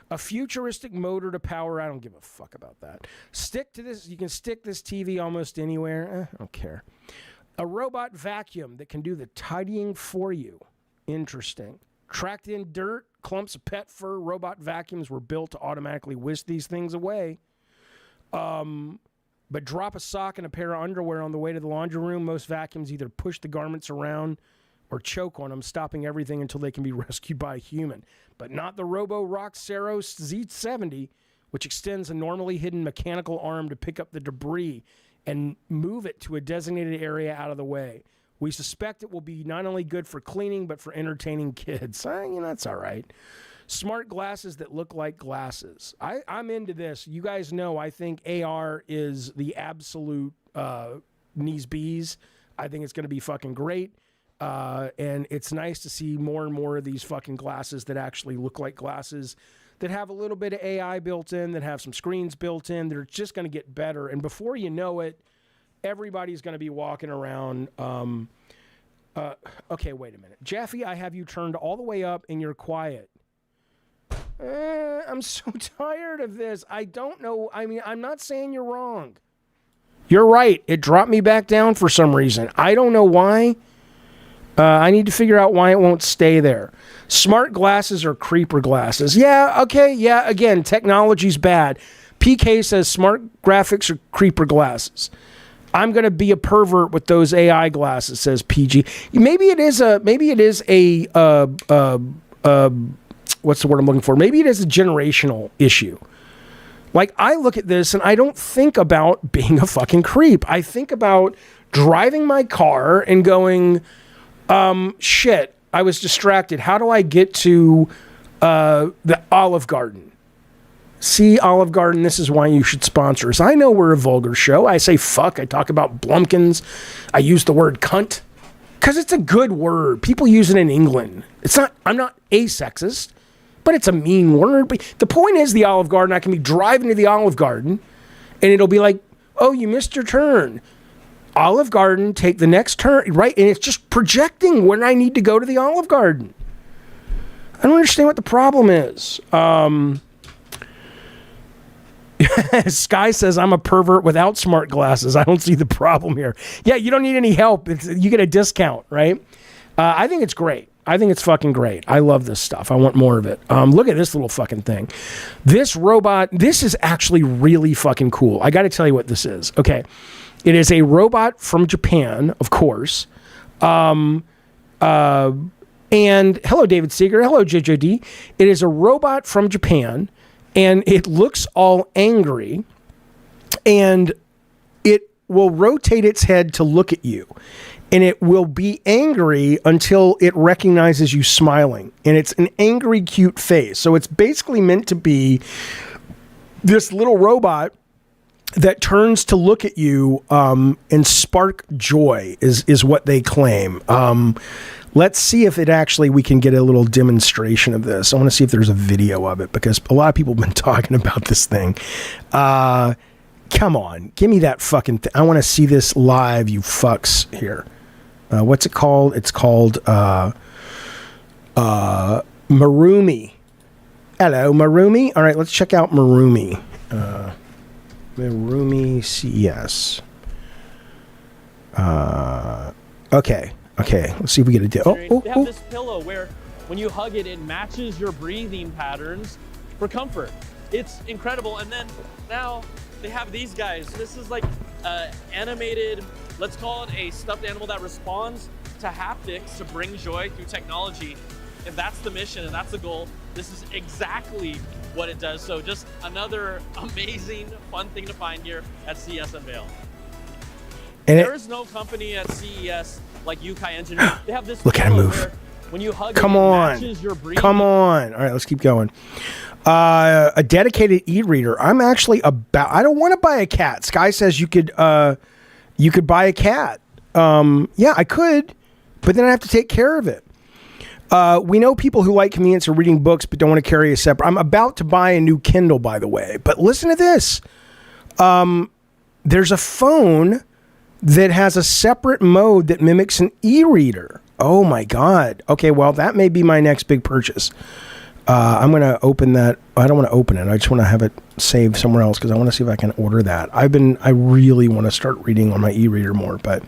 A futuristic motor to power. I don't give a fuck about that. Stick to this. You can stick this TV almost anywhere. I don't care. A robot vacuum that can do the tidying for you. Interesting. Tracked in dirt, clumps of pet fur. Robot vacuums were built to automatically whisk these things away. But drop a sock and a pair of underwear on the way to the laundry room. Most vacuums either push the garments around or choke on them, stopping everything until they can be rescued by a human. But not the Roxheart Z70, which extends a normally hidden mechanical arm to pick up the debris and move it to a designated area out of the way. We suspect it will be not only good for cleaning, but for entertaining kids. That's all right. Smart glasses that look like glasses. I'm into this. You guys know I think AR is the absolute knees bees. I think it's going to be fucking great. And it's nice to see more and more of these fucking glasses that actually look like glasses, that have a little bit of AI built in, that have some screens built in. They're just going to get better. And before you know it, everybody's going to be walking around. Okay, wait a minute. Jaffe, I have you turned all the way up and you're quiet. I'm so tired of this. I don't know. I mean, I'm not saying you're wrong. You're right. It dropped me back down for some reason. I don't know why. I need to figure out why it won't stay there. Smart glasses or creeper glasses. Yeah, okay, yeah, again, technology's bad. PK says smart graphics or creeper glasses. I'm going to be a pervert with those AI glasses, says PG. Maybe it is a what's the word I'm looking for? Maybe it is a generational issue. Like, I look at this and I don't think about being a fucking creep. I think about driving my car and going, shit, I was distracted. How do I get to the Olive Garden? See, Olive Garden, this is why you should sponsor us. I know we're a vulgar show. I say fuck. I talk about Blumpkins. I use the word cunt because it's a good word. People use it in England. I'm not a sexist, but it's a mean word. But the point is the Olive Garden. I can be driving to the Olive Garden and it'll be like, oh, you missed your turn. Olive Garden, take the next turn, right? And it's just projecting when I need to go to the Olive Garden. I don't understand what the problem is. Sky says, I'm a pervert without smart glasses. I don't see the problem here. Yeah, you don't need any help. You get a discount, right? I think it's great. I think it's fucking great. I love this stuff. I want more of it. Look at this little fucking thing. This robot, this is actually really fucking cool. I got to tell you what this is. Okay. It is a robot from Japan, of course. And hello, David Seeger. Hello, JJD. It is a robot from Japan, and it looks all angry, and it will rotate its head to look at you, and it will be angry until it recognizes you smiling, and it's an angry, cute face. So it's basically meant to be this little robot that turns to look at you and spark joy is what they claim. Let's see if we can get a little demonstration of this. I want to see if there's a video of it because a lot of people have been talking about this thing. Come on, give me that fucking thing. I want to see this live, you fucks here. What's it called? It's called Marumi. Hello, Marumi. All right, let's check out Marumi. Marumi CES. Okay. Let's see if we get a deal. They have this pillow where when you hug it, it matches your breathing patterns for comfort. It's incredible. And then now they have these guys. This is like animated, let's call it a stuffed animal that responds to haptics to bring joy through technology. If that's the mission and that's the goal, this is exactly what it does. So just another amazing, fun thing to find here at CES Unveil. And there is no company at CES like Yukai Engineering. They have this look at him move. Where When you hug Come it, on. it matches your breathing. Come on. All right, let's keep going. A dedicated e-reader. I'm actually about. I don't want to buy a cat. Sky says you could buy a cat. Yeah, I could, but then I have to take care of it. We know people who like convenience of reading books but don't want to carry a separate. I'm about to buy a new Kindle, by the way. But listen to this. There's a phone that has a separate mode that mimics an e-reader. Oh my God. Okay, well, that may be my next big purchase. I'm going to open that. I don't want to open it. I just want to have it saved somewhere else because I want to see if I can order that. I really want to start reading on my e-reader more, but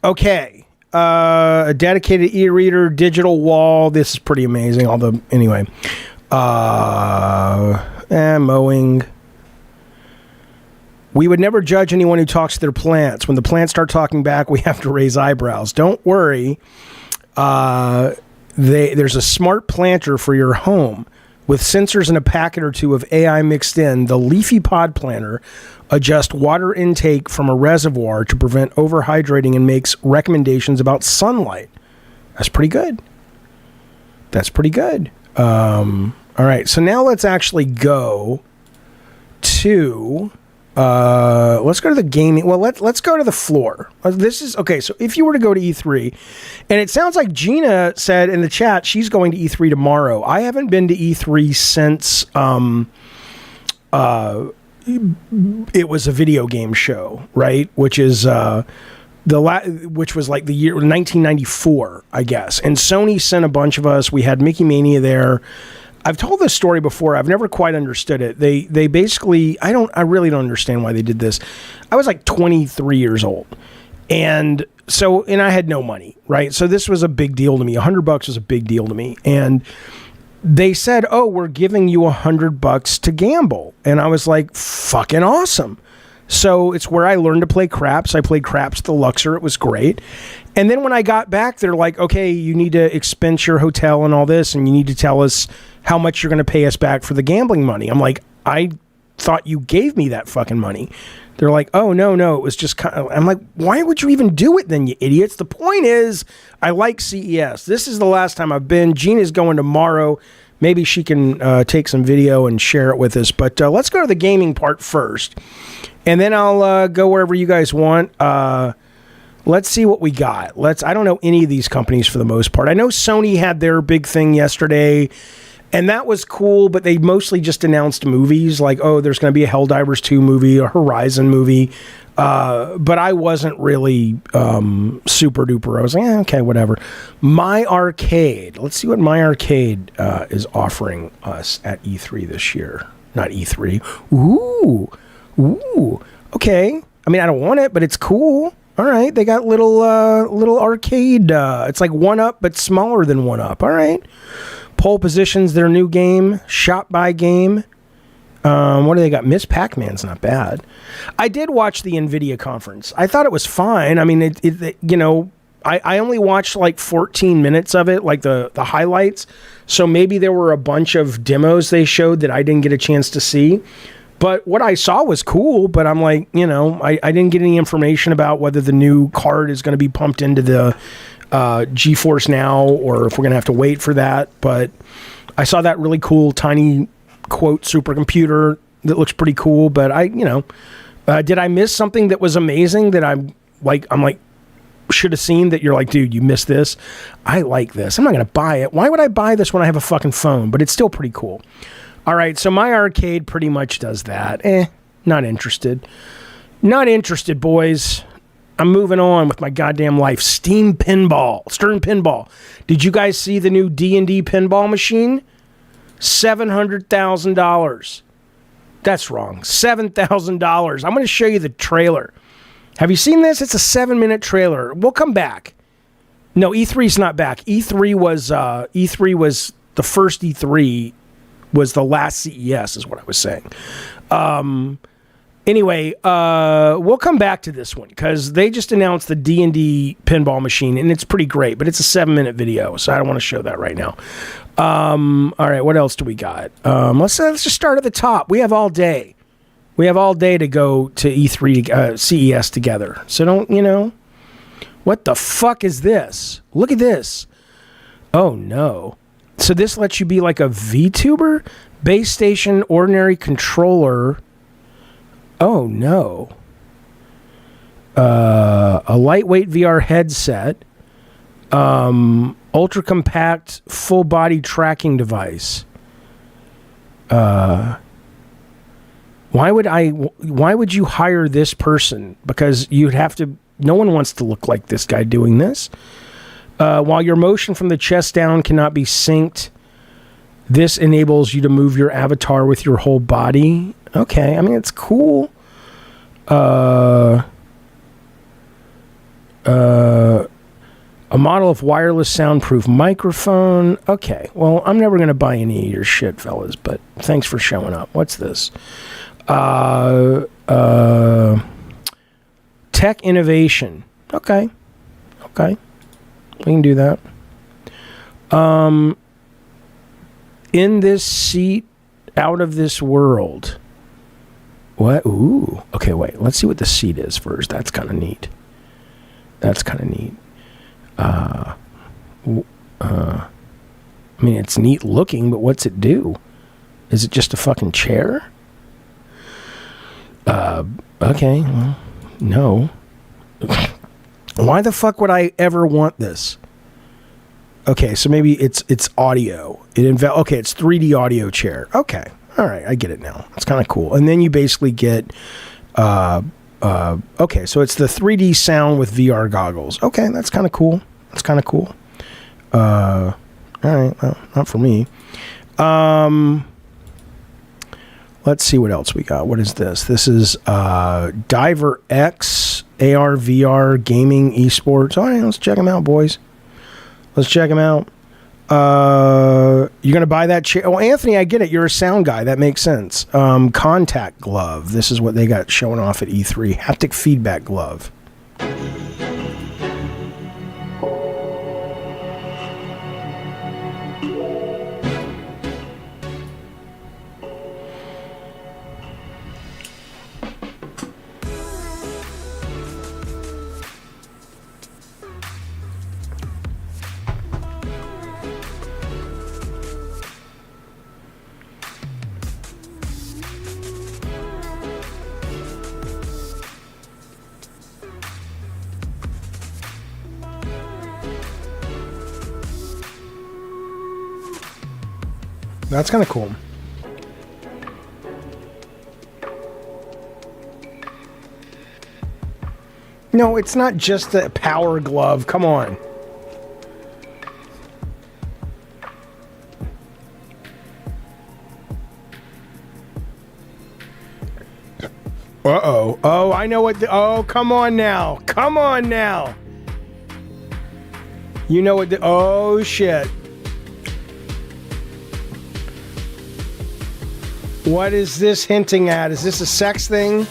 okay. A dedicated e-reader, digital wall. This is pretty amazing. Mowing. We would never judge anyone who talks to their plants. When the plants start talking back, we have to raise eyebrows. Don't worry. There's a smart planter for your home. With sensors and a packet or two of AI mixed in, the Leafy Pod Planter adjusts water intake from a reservoir to prevent overhydrating and makes recommendations about sunlight. That's pretty good. All right, so now let's actually go to... let's go to the gaming. Well, let's go to the floor. This is okay. So if you were to go to E3, and it sounds like Gina said in the chat she's going to E3 tomorrow. I haven't been to E3 since it was a video game show, right? Which is which was like the year 1994, I guess. And Sony sent a bunch of us. We had Mickey Mania there. I've told this story before. I've never quite understood it. They basically, I really don't understand why they did this. I was like 23 years old. And I had no money, right? So this was a big deal to me. $100 was a big deal to me. And they said, oh, we're giving you $100 to gamble. And I was like, fucking awesome. So it's where I learned to play craps. I played craps at the Luxor. It was great. And then when I got back, they're like, okay, you need to expense your hotel and all this, and you need to tell us how much you're going to pay us back for the gambling money. I'm like, I thought you gave me that fucking money. They're like, oh, no, it was just kind of... I'm like, why would you even do it then, you idiots? The point is, I like CES. This is the last time I've been. Gina's going tomorrow. Maybe she can take some video and share it with us. But let's go to the gaming part first. And then I'll go wherever you guys want. Let's see what we got. I don't know any of these companies for the most part. I know Sony had their big thing yesterday, and that was cool, but they mostly just announced movies like, oh, there's going to be a Helldivers 2 movie, a Horizon movie. But I wasn't really super duper. I was like, okay, whatever. My Arcade. Let's see what My Arcade is offering us at E3 this year. Not E3. Ooh. Okay. I mean, I don't want it, but it's cool. All right. They got little arcade. It's like 1UP, but smaller than 1UP. All right. Pole Position's their new game. Shop by Game. What do they got? Miss Pac-Man's not bad. I did watch the NVIDIA conference. I thought it was fine. I mean, I only watched like 14 minutes of it, like the highlights. So maybe there were a bunch of demos they showed that I didn't get a chance to see. But what I saw was cool, but I'm like, I didn't get any information about whether the new card is going to be pumped into the GeForce Now or if we're going to have to wait for that. But I saw that really cool, tiny, quote, supercomputer that looks pretty cool. But did I miss something that was amazing that I'm like, should have seen that you're like, dude, you missed this? I like this. I'm not going to buy it. Why would I buy this when I have a fucking phone? But it's still pretty cool. All right, so My Arcade pretty much does that. Not interested. Not interested, boys. I'm moving on with my goddamn life. Stern Pinball. Did you guys see the new D&D pinball machine? $700,000. That's wrong. $7,000. I'm going to show you the trailer. Have you seen this? It's a 7-minute trailer. We'll come back. No, E3's not back. E3 was the first E3 was the last CES is what I was saying. Anyway, we'll come back to this one because they just announced the D&D pinball machine, and it's pretty great, but it's a 7-minute video, so I don't want to show that right now. All right, what else do we got? Let's just start at the top. We have all day. We have all day to go to E3, CES together. So What the fuck is this? Look at this. Oh no. So this lets you be like a VTuber? Base station, ordinary controller. Oh no. A lightweight VR headset. Ultra compact full body tracking device. Why would you hire this person? Because you'd have to, no one wants to look like this guy doing this. While your motion from the chest down cannot be synced, this enables you to move your avatar with your whole body. Okay, I mean, it's cool. A model of wireless soundproof microphone. Okay, well, I'm never going to buy any of your shit, fellas, but thanks for showing up. What's this? Tech innovation. Okay. We can do that. In this seat, out of this world. What? Ooh. Okay, wait. Let's see what the seat is first. That's kind of neat. I mean, it's neat looking, but what's it do? Is it just a fucking chair? Okay. Well, no. Why the fuck would I ever want this? Okay, so maybe it's audio. Okay, it's 3D audio chair. Okay. All right, I get it now. It's kind of cool. And then you basically get okay, so it's the 3D sound with VR goggles. Okay, that's kind of cool. All right, well, not for me. Let's see what else we got. What is this? This is Diver X, AR, VR, gaming, esports. All right, let's check them out, boys. Let's check them out. You're going to buy that chair? Oh, Anthony, I get it. You're a sound guy. That makes sense. Contact glove. This is what they got showing off at E3. Haptic feedback glove. That's kind of cool. No, it's not just a power glove. Come on. Uh-oh. Oh, I know what oh, come on now. Come on now. You know what oh, shit. What is this hinting at? Is this a sex thing?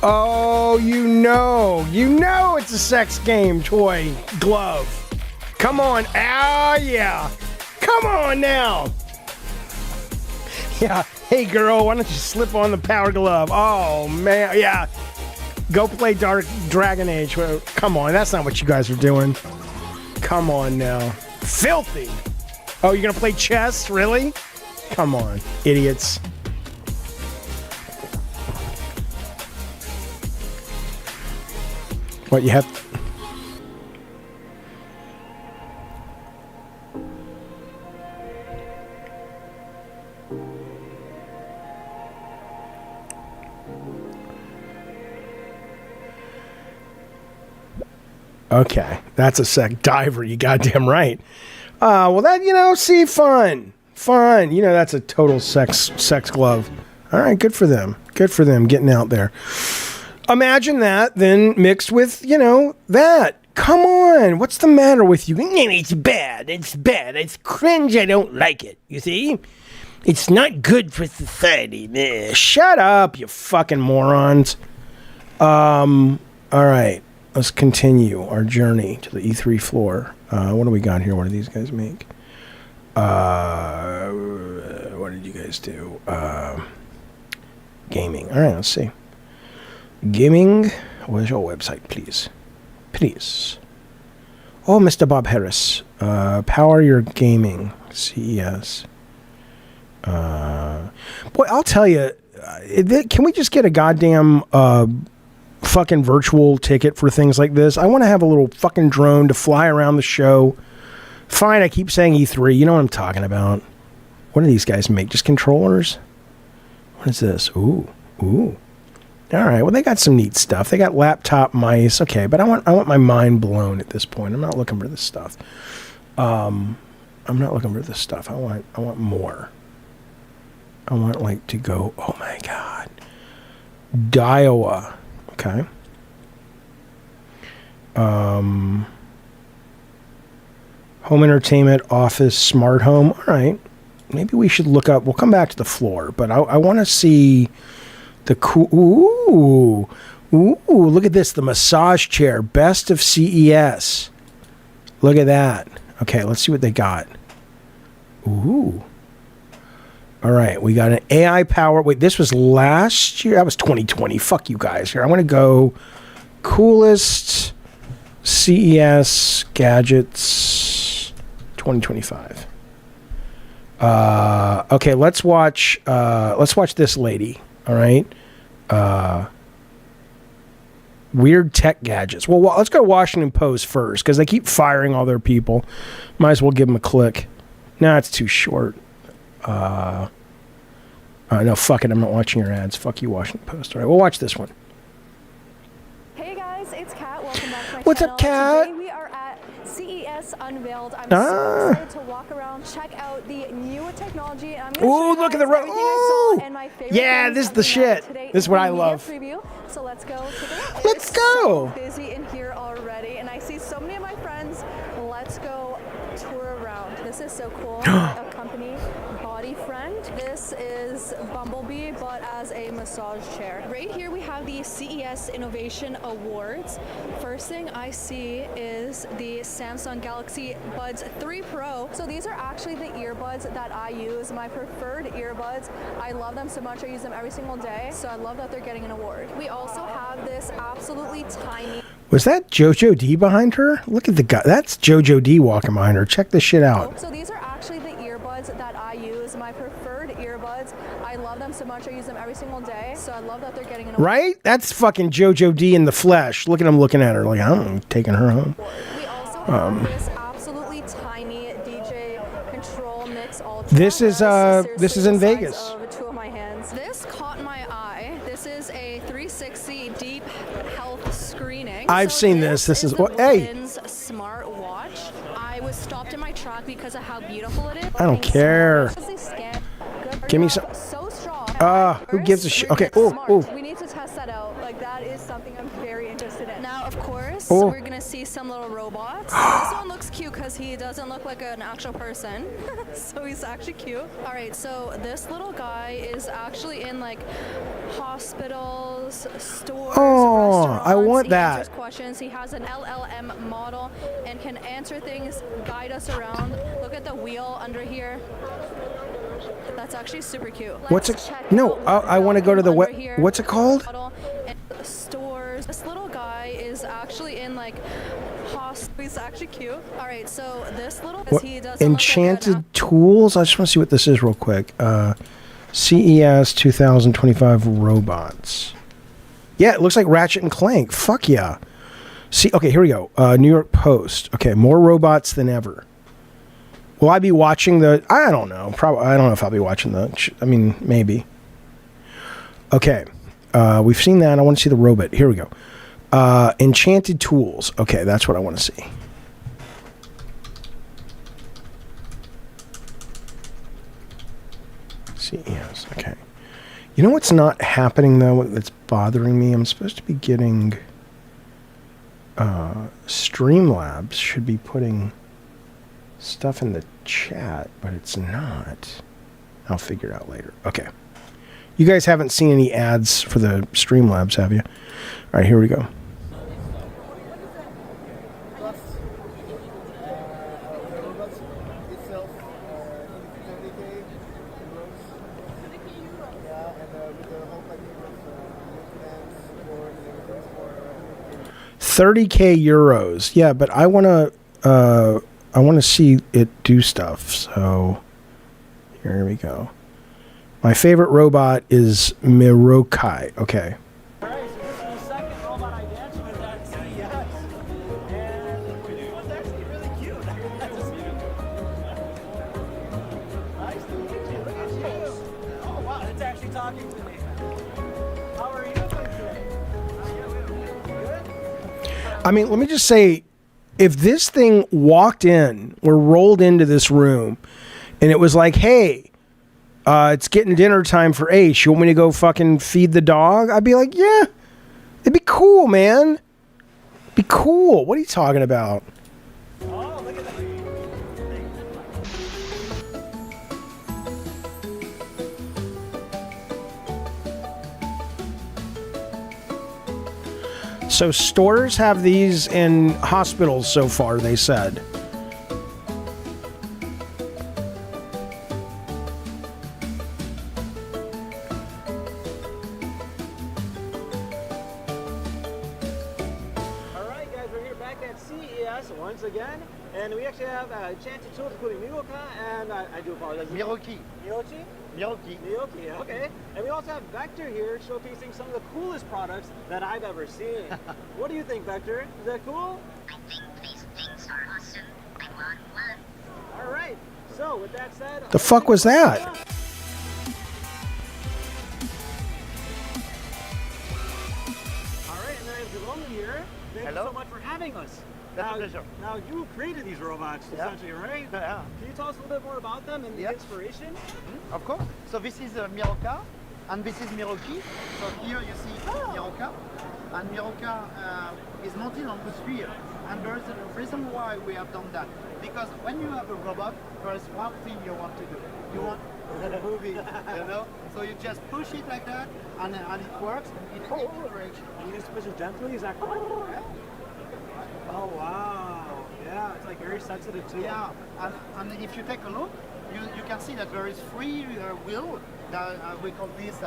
Oh, you know it's a sex game toy glove. Come on. Ah, yeah. Come on now. Yeah. Hey, girl, why don't you slip on the power glove? Oh, man. Yeah. Go play Dark Dragon Age. Well, come on. That's not what you guys are doing. Come on now. Filthy. Oh, you're going to play chess? Really? Come on, idiots. What, you have... Okay, that's a sec diver. You goddamn right. Well, that see, fun. That's a total sex glove. All right, good for them. Good for them getting out there. Imagine that, then mixed with that. Come on, what's the matter with you? It's bad. It's cringe. I don't like it. You see, it's not good for society. Shut up, you fucking morons. All right. Let's continue our journey to the E3 floor. What do we got here? What do these guys make? What did you guys do? Gaming. All right, let's see. Gaming. Where's your website, please? Please. Oh, Mr. Bob Harris. Power your gaming. CES. Boy, I'll tell you. Can we just get a goddamn fucking virtual ticket for things like this? I want to have a little fucking drone to fly around the show. Fine, I keep saying E3. You know what I'm talking about. What do these guys make? Just controllers? What is this? Ooh. All right. Well, they got some neat stuff. They got laptop mice. Okay, but I want my mind blown at this point. I'm not looking for this stuff. I'm not looking for this stuff. I want more. I want like to go. Oh my God. Daiwa. Okay. Home entertainment, office, smart home. All right. Maybe we should look up. We'll come back to the floor, but I want to see the cool. Ooh, look at this. The massage chair. Best of CES. Look at that. Okay, let's see what they got. Ooh. All right, we got an AI power. Wait, this was last year? That was 2020. Fuck you guys here. I'm going to go coolest CES gadgets 2025. Okay, let's watch this lady. All right. Weird tech gadgets. Well, let's go Washington Post first because they keep firing all their people. Might as well give them a click. Nah, it's too short. No, fuck it. I'm not watching your ads. Fuck you, Washington Post. All right, we'll watch this one. Hey guys, it's Kat. Welcome back to my What's channel. up, Kat? Today we are at CES Unveiled. I'm so excited to walk around, check out the new technology. And I'm gonna show you Look at guys the everything I saw and my favorite yeah, things this is of the night. shit. Today This is what I media love. Preview. So let's go. Today Let's is go. So busy in here already, and I see so many of my friends. Let's go tour around. This is so cool. A company, Body Friend. This is Bumblebee, but as a massage chair. Right here we have the CES Innovation Awards. First thing I see is the Samsung Galaxy Buds 3 Pro. So these are actually the earbuds that I use, my preferred earbuds. I love them so much. I use them every single day. So I love that they're getting an award. We also have this absolutely tiny. Was that JoJo D behind her? Look at the guy. That's JoJo D walking behind her. Check this shit out. So these are actually the earbuds that I use, my preferred earbuds. I love them so much. I use them every single day. So I love that they're getting an award. Right? That's fucking JoJo D in the flesh. Look at him looking at her like, I'm taking her home. We also have this absolutely tiny DJ Control Mix Ultra. This is in Vegas. Of two of my hands. This caught my eye. This is a 360 deep health screening. I've seen this. This is what. Hey. Smart watch. I was stopped in my track because of how beautiful it is. I don't care. Give me some. So strong. Who gives a shit? Okay. We need to test that out. Like that is something I'm very interested in. Now, of course, Oh. we're gonna see some little robots. This one looks cute because he doesn't look like an actual person, so he's actually cute. All right, so this little guy is actually in like hospitals, stores, Oh, restaurants. I want he that. answers questions. He has an LLM model and can answer things, guide us around. Look at the wheel under here. That's actually super cute. What's Let's it? check No, out I want to go to the under here. what's it called? And stores. This little guy is actually in like he's actually cute. All right, so this little What? he doesn't Enchanted Tools. I just want to see what this is real quick. CES 2025 robots. Yeah, it looks like Ratchet and Clank. Fuck yeah. See, okay, here we go. New York Post. Okay, more robots than ever. Will I be watching the? I don't know. Probably. I don't know if I'll be watching the. I mean, maybe. Okay, we've seen that. I want to see the robot. Here we go. Enchanted Tools. Okay, that's what I want to see. CES. Okay. You know what's not happening though? That's bothering me. I'm supposed to be getting. Streamlabs should be putting stuff in the chat, but it's not. I'll figure it out later. Okay. You guys haven't seen any ads for the Streamlabs, have you? All right, here we go. 30K euros. Yeah, but I want to see it do stuff. So here we go. My favorite robot is Mirokai. Okay. All right, so this is the second robot I danced with at CES, and it was actually really cute. Nice to meet you. Look at you. Oh wow, it's actually talking to me. How are you doing today? Good? I mean, let me just say, if this thing walked in or rolled into this room and it was like, hey, it's getting dinner time for Ace, you want me to go fucking feed the dog? I'd be like, yeah, it'd be cool, man. Be cool. What are you talking about? Oh, look at that. So stores have these in hospitals so far, they said. Alright guys, we're here back at CES once again, and we actually have enchanted tools including Miroka and I do apologize. Miroki. Mirochi? Miroki. Miroki, okay. And we also have Vector here showcasing some of the coolest products that I've ever seen. What do you think, Vector? Is that cool? I think these things are awesome. I want one. Alright, so with that said... The fuck was that? Alright, and then I have Jerome here. Thank you so much for having us. That's a pleasure. Now you created these robots, essentially, right? Yeah. Can you tell us a little bit more about them and the inspiration? Of course. So this is Miroka, and this is Miroki. So here you see Miroka, and Miroka is mounted on the sphere. And there's a reason why we have done that. Because when you have a robot, there is one thing you want to do. You want to move it, you know? So you just push it like that, and it works in any direction. You just push it gently, is that correct? Oh wow, yeah, it's like very sensitive too. Yeah, and if you take a look, you can see that there is free wheel. We call this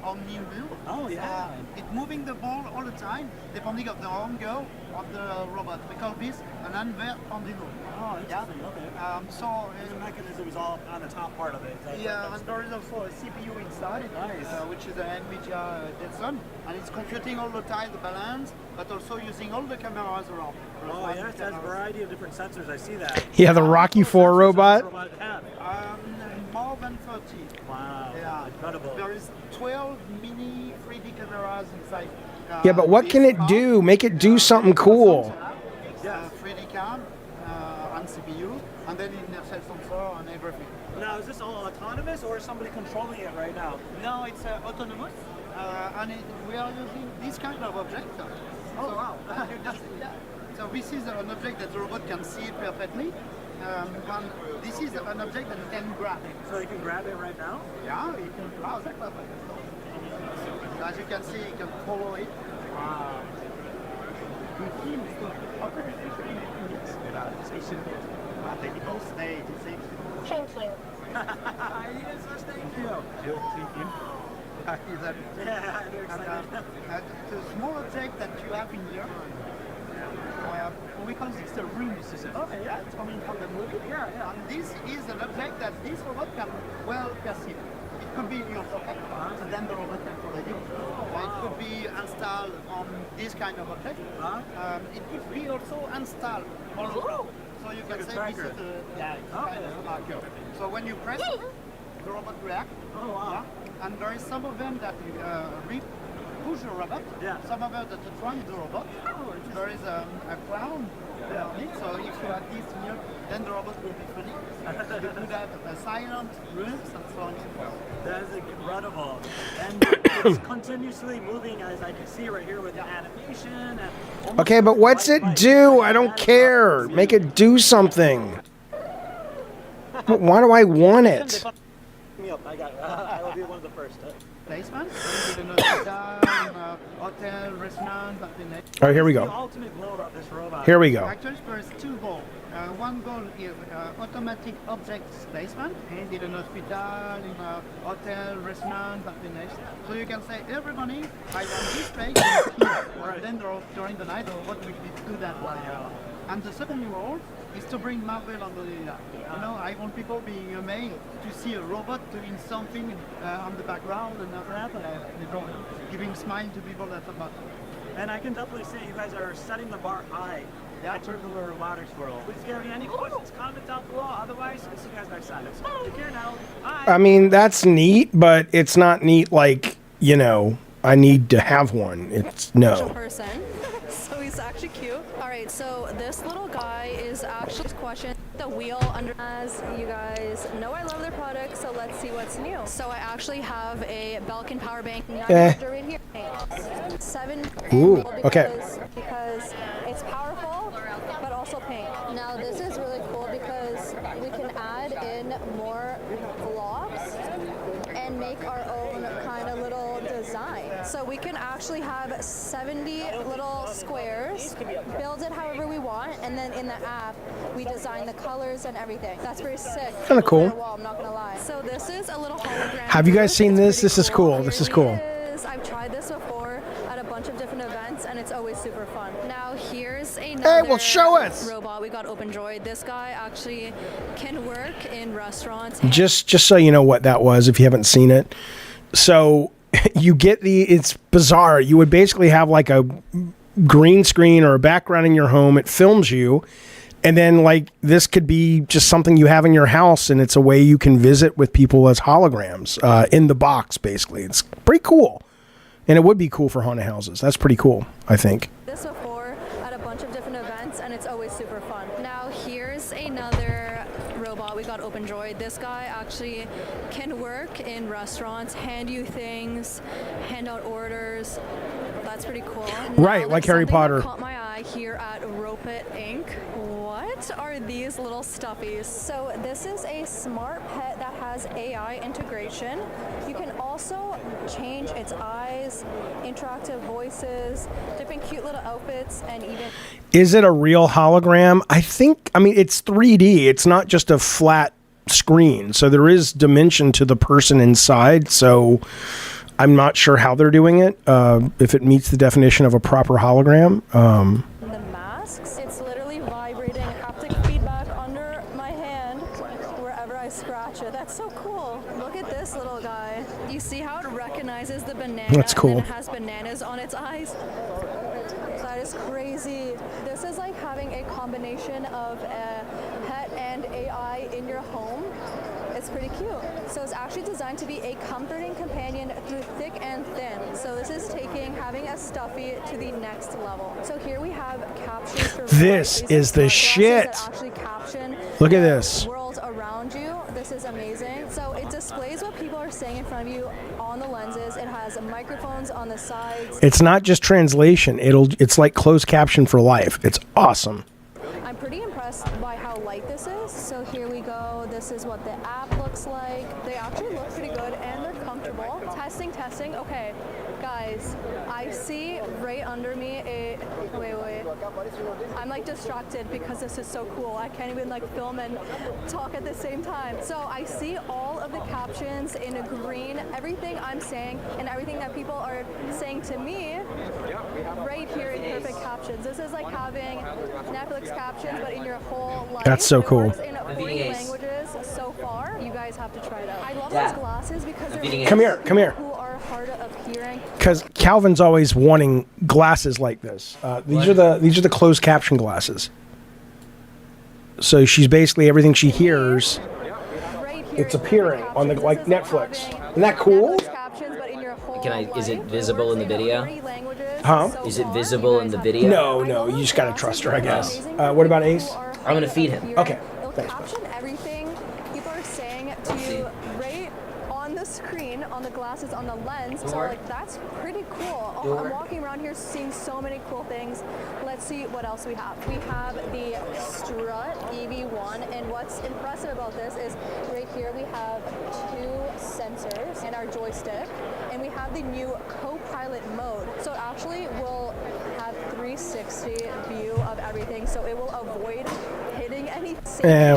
omni wheel. Oh yeah. It's moving the ball all the time, depending of the angle of the robot. We call this an invert pendulum. Oh, interesting. Okay. So the mechanism is all on the top part of it. Yeah, and there is also a CPU inside, which is an NVIDIA Jetson, and it's computing all the time the balance, but also using all the cameras around. Oh yes, it has a variety of different sensors. I see that. Yeah, the Rocky IV robot. More than 30. Wow. Yeah. Incredible. There is 12 mini 3D cameras inside. Yeah, but what can it do? Make it do something cool. Yeah, 3D cam and CPU, and then inertial sensor and everything. Now, is this all autonomous or is somebody controlling it right now? No, it's autonomous, and we are using this kind of object. Oh, wow. So this is an object that the robot can see perfectly. And this is an object that you can grab. So you can grab it right now? Yeah, you can grab it. As you can see, you can follow it. Wow. Thank you. Yes, thank you. The small object that you have in here, we call this a ring system. Okay, yeah, it's coming from the movie. Yeah, yeah. And this is an object that this robot can well perceive. It could be in your pocket, so then the robot can follow you. It could be installed on this kind of object. It could be also installed on the ground. So you can say this is kind of tracker. So when you press, the robot reacts. Oh wow. And there is some of them that push the robot. Yeah. Some of them that trunk the robot. There is a crown on it, so if you have this here, then the robot will be funny. You could have a silent rooms and so on and so forth. That is incredible. And it's continuously moving, as I can see right here with the animation. And Okay, but what's it do? I don't care. Make it do something. But why do I want it? Me up. I got it. I will be one of the first. Placement, in a hospital, hotel, restaurant, All right, here we The go. ultimate goal of this robot. Here we go. Actually, there is two goals. One goal is automatic object placement in an hospital, in a hotel, restaurant, destination. So you can say every morning I want this page here. And then during the night, the robot will do that one. And the second role is to bring Marvel on the I want people being amazed to see a robot doing something on the background and that, giving smile to people that about. And I can definitely say you guys are setting the bar high at Tubular Robotics World. If you have any questions, comment down below. Otherwise, I'll see you guys next time. Take care now. Bye. I mean, that's neat, but it's not neat like, I need to have one. It's no. Person. So he's actually cute. All right, so this little guy is actually question the wheel under. As you guys know, I love their products, so let's see what's new. So I actually have a Belkin power bank right here. 7. Ooh, okay. Because it's powerful, but also pink. Now this is really cool because we can add in more blocks and make our own kind of little design. So we can actually have 70 little squares, build it however we want, and then in the app, we design the colors and everything. That's very sick. Kind of cool. I'm not gonna lie. So this is a little hologram. Have you guys seen this? This is cool. This is cool. I've tried this before at a bunch of different events, and it's always super fun. Now here's another show us. robot we got OpenDroid. This guy actually can work in restaurants. Just so you know what that was, if you haven't seen it. So you get it's bizarre. You would basically have like a green screen or a background in your home. It films you. And then like this could be just something you have in your house, and it's a way you can visit with people as holograms in the box, basically. It's pretty cool. And it would be cool for haunted houses. That's pretty cool, I think. This before at a bunch of different events, and it's always super fun. Now here's another robot we got OpenDroid. This guy actually can work in restaurants, hand you things, hand out orders. That's pretty cool. Right, like Harry Potter. That caught my eye here at Rope It Inc. What are these little stuffies? So this is a smart pet that has AI integration. You can also change its eyes, interactive voices, different cute little outfits, and even... Is it a real hologram? I mean, it's 3D. It's not just a flat screen. So there is dimension to the person inside. So I'm not sure how they're doing it, if it meets the definition of a proper hologram. The masks, it's literally vibrating haptic feedback under my hand wherever I scratch it. That's so cool. Look at this little guy. You see how it recognizes the banana? That's cool. And then it has bananas on its eyes. That is crazy. This is like having a combination of a pet and AI in your home. It's pretty cute. So it's actually designed to be a comforting companion through thick and thin. So this is having a stuffy to the next level. So here we have captions for this is the shit. Look at this. World around you. This is amazing. So it displays what people are saying in front of you on the lenses. It has microphones on the sides. It's not just translation. It's like closed caption for life. It's awesome. I'm pretty impressed by how light this is. So here we go. This is what the app looks like. They actually look pretty good and they're comfortable. Testing. Okay, guys, I see right under me wait. I'm like distracted because this is so cool. I can't even like film and talk at the same time. So I see all of the captions in green, everything I'm saying and everything that people are saying to me right here in perfect captions. This is like having Netflix captions, but in your whole life. That's so cool. In 40 languages so far. You guys have to try it out. I love those glasses because they're Come here. who are hard of hearing. Because Calvin's always wanting glasses like this. These are the closed caption glasses. So she's basically everything she hears. It's appearing on the like Netflix. Isn't that cool? Is it visible in the video? Huh? Is it visible in the video? No. You just gotta trust her, I guess. What about Ace? I'm gonna feed him. Okay. It'll caption everything people are saying to you right on the screen, on the glasses, on the lens. So like that's pretty cool. I'm walking around here seeing so many cool things. Let's see what else we have. We have the Strut EV1, and what's impressive about this is right here we have 2 sensors and our joystick, and we have the new co-pilot mode. So it actually will have 360 view of everything, so it will avoid hitting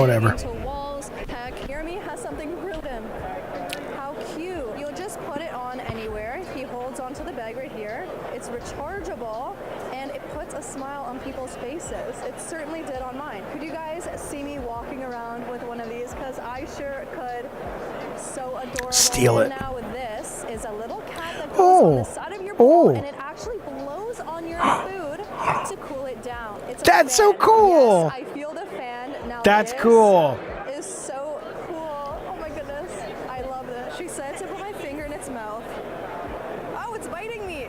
whatever. into walls. Heck, Jeremy has something real him. How cute. You'll just put it on anywhere. He holds onto the bag right here. It's rechargeable, and it puts a smile on people's faces. It certainly did on mine. Could you guys see me walking around with one of these? Because I sure could. So adorable. Steal it. Now this is a little cap that goes on the side of your bowl, and it actually blows on your food to cool it down. It's That's so cool. Yes, I feel the fan. Now That's this cool. is so cool. Oh my goodness. I love this. She said to put my finger in its mouth. Oh, it's biting me.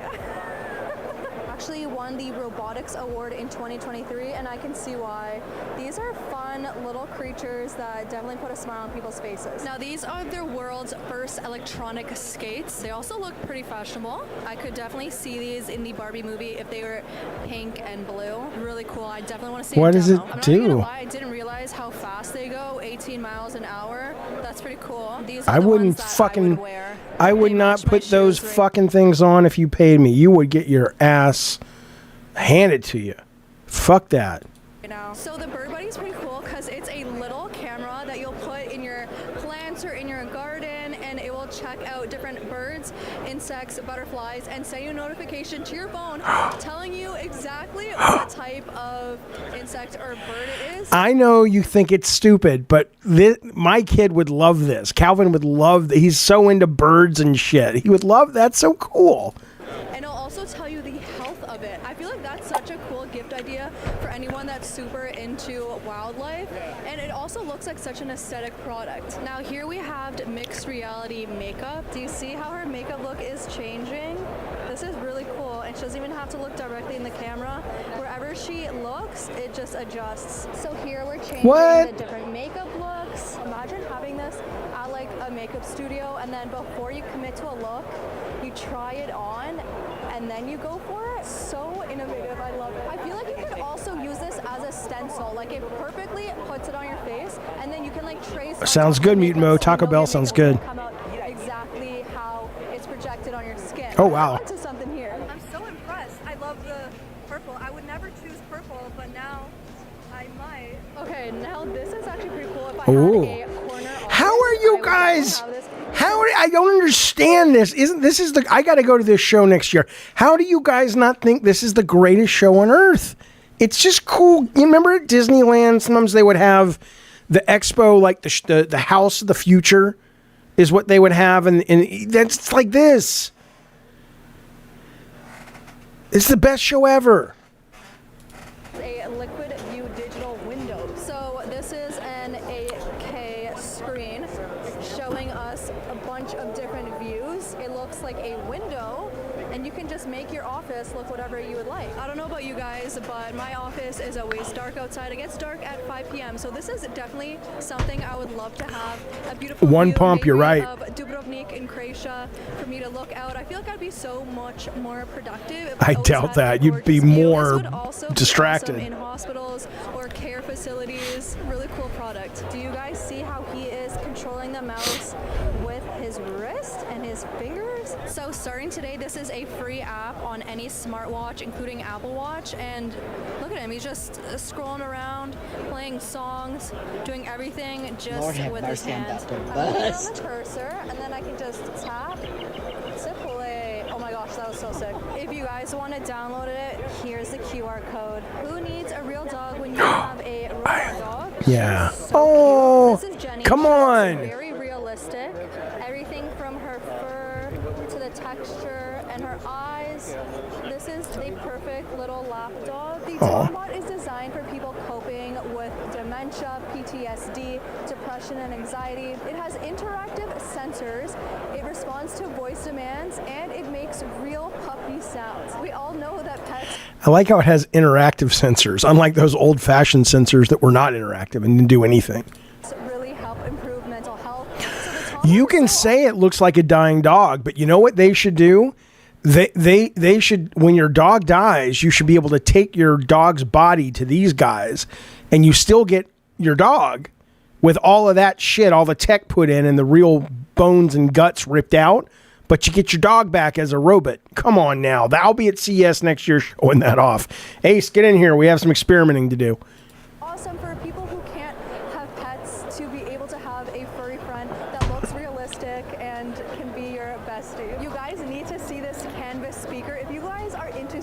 Actually won the robotics award in 2023, and I can see why. These are fun little creatures that definitely put a smile on people's faces. Now these are the world's first electronic skates. They also look pretty fashionable. I could definitely see these in the Barbie movie if they were pink and blue. Really cool. I definitely want to see What a does it demo. I'm not do? gonna lie, I didn't realize how fast they go, 18 miles an hour. That's pretty cool. These are I the wouldn't ones that fucking. I would wear. I would not put those fucking things on if you paid me. You would get your ass handed to you. Fuck that. So the Bird Buddy is pretty cool because it's a little camera that you'll put in your plants or in your garden, and it will check out different birds, insects, butterflies, and send you a notification to your phone telling you exactly what type of insect or bird it is. I know you think it's stupid, but my kid would love this. Calvin would love. He's so into birds and shit. He would love. That's so cool. And it'll also tell you the health of it. I feel like that's such a cool gift idea for anyone that's super into wildlife. And it also looks like such an aesthetic product. Now here we have mixed reality makeup. Do you see how her makeup look is changing? This is really cool, and she doesn't even have to look directly in the camera. Wherever she looks, it just adjusts. So here we're changing the different makeup looks. Imagine having this at like a makeup studio, and then before you commit to a look, you try it on, and then you go for it. So innovative, I love it. I feel like you could also use this as a stencil. Like it perfectly puts it on your face, and then you can like trace. Sounds good, Mutant Mo. Taco Bell sounds good. Come out exactly how it's projected on your skin. Oh, wow. I'm onto something here. I'm so impressed. I love the purple. I would never choose purple, but now I might. Okay, now this is actually pretty cool. If I had a corner office, How are you guys? I don't understand this. I got to go to this show next year. How do you guys not think this is the greatest show on earth? It's just cool. You remember at Disneyland, sometimes they would have the expo, like the house of the future is what they would have. And that's like this. It's the best show ever. A liquid view digital window. So this is an 8K screen showing us a bunch of different views. It looks like a window, and you can just make your office look whatever you would like. I don't know about you guys, but my office is always dark outside. It gets dark at 5 p.m. So this is definitely something I would love to have. A beautiful One view, pump, you're maybe right. of Dubrovnik in Croatia for me to look out. I feel like I'd be so much more productive if I always doubt had that. a You'd be gorgeous view. more This would also be distracted. awesome in hospitals or care facilities. Really cool product. Do you guys see how he is controlling the mouse with his wrist and his fingers? So starting today, this is a free app on any smartwatch, including Apple Watch. And look at him, he's just scrolling around, playing songs, doing everything just Lord have with his mercy, I'm hands. about to I'm gonna put it on bust. the cursor, and then I can just tap to play. Oh my gosh, that was so sick. If you guys want to download it, here's the QR code. Who needs a real dog when you have a robot dog? Yeah. So Oh, cute. This is Jenny. come She looks on. very realistic. Everything from her fur to the texture and her eyes. This is the perfect little lap dog. The robot is designed for people coping with dementia, PTSD, depression, and anxiety. It has interactive sensors. It responds to voice demands, and it makes real puppy sounds. We all know that pets. I like how it has interactive sensors, unlike those old-fashioned sensors that were not interactive and didn't do anything. Really help improve mental health. You can say it looks like a dying dog, but you know what they should do? They should, when your dog dies, you should be able to take your dog's body to these guys, and you still get your dog with all of that shit, all the tech put in and the real bones and guts ripped out, but you get your dog back as a robot. Come on now. I'll be at CES next year showing that off. Ace, get in here. We have some experimenting to do. Awesome for people who can't have pets to be able to have a furry friend that looks realistic and can be your bestie. You guys need to see this Canvas speaker. If you guys are into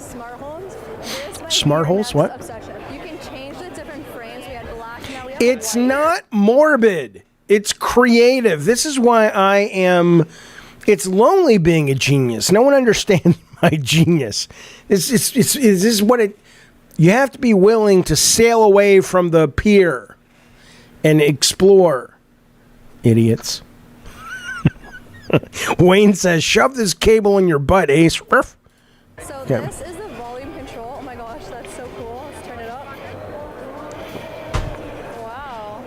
Smart holes? What? Obsession. You can change the different frames. We had black, now we have It's white. not morbid. It's creative. This is why I am. It's lonely being a genius. No one understands my genius. This is what it. You have to be willing to sail away from the pier and explore. Idiots. Wayne says, "Shove this cable in your butt, Ace." Ruff. So Yeah. this is the volume control. Oh my gosh, that's so cool. Let's turn it up. Wow.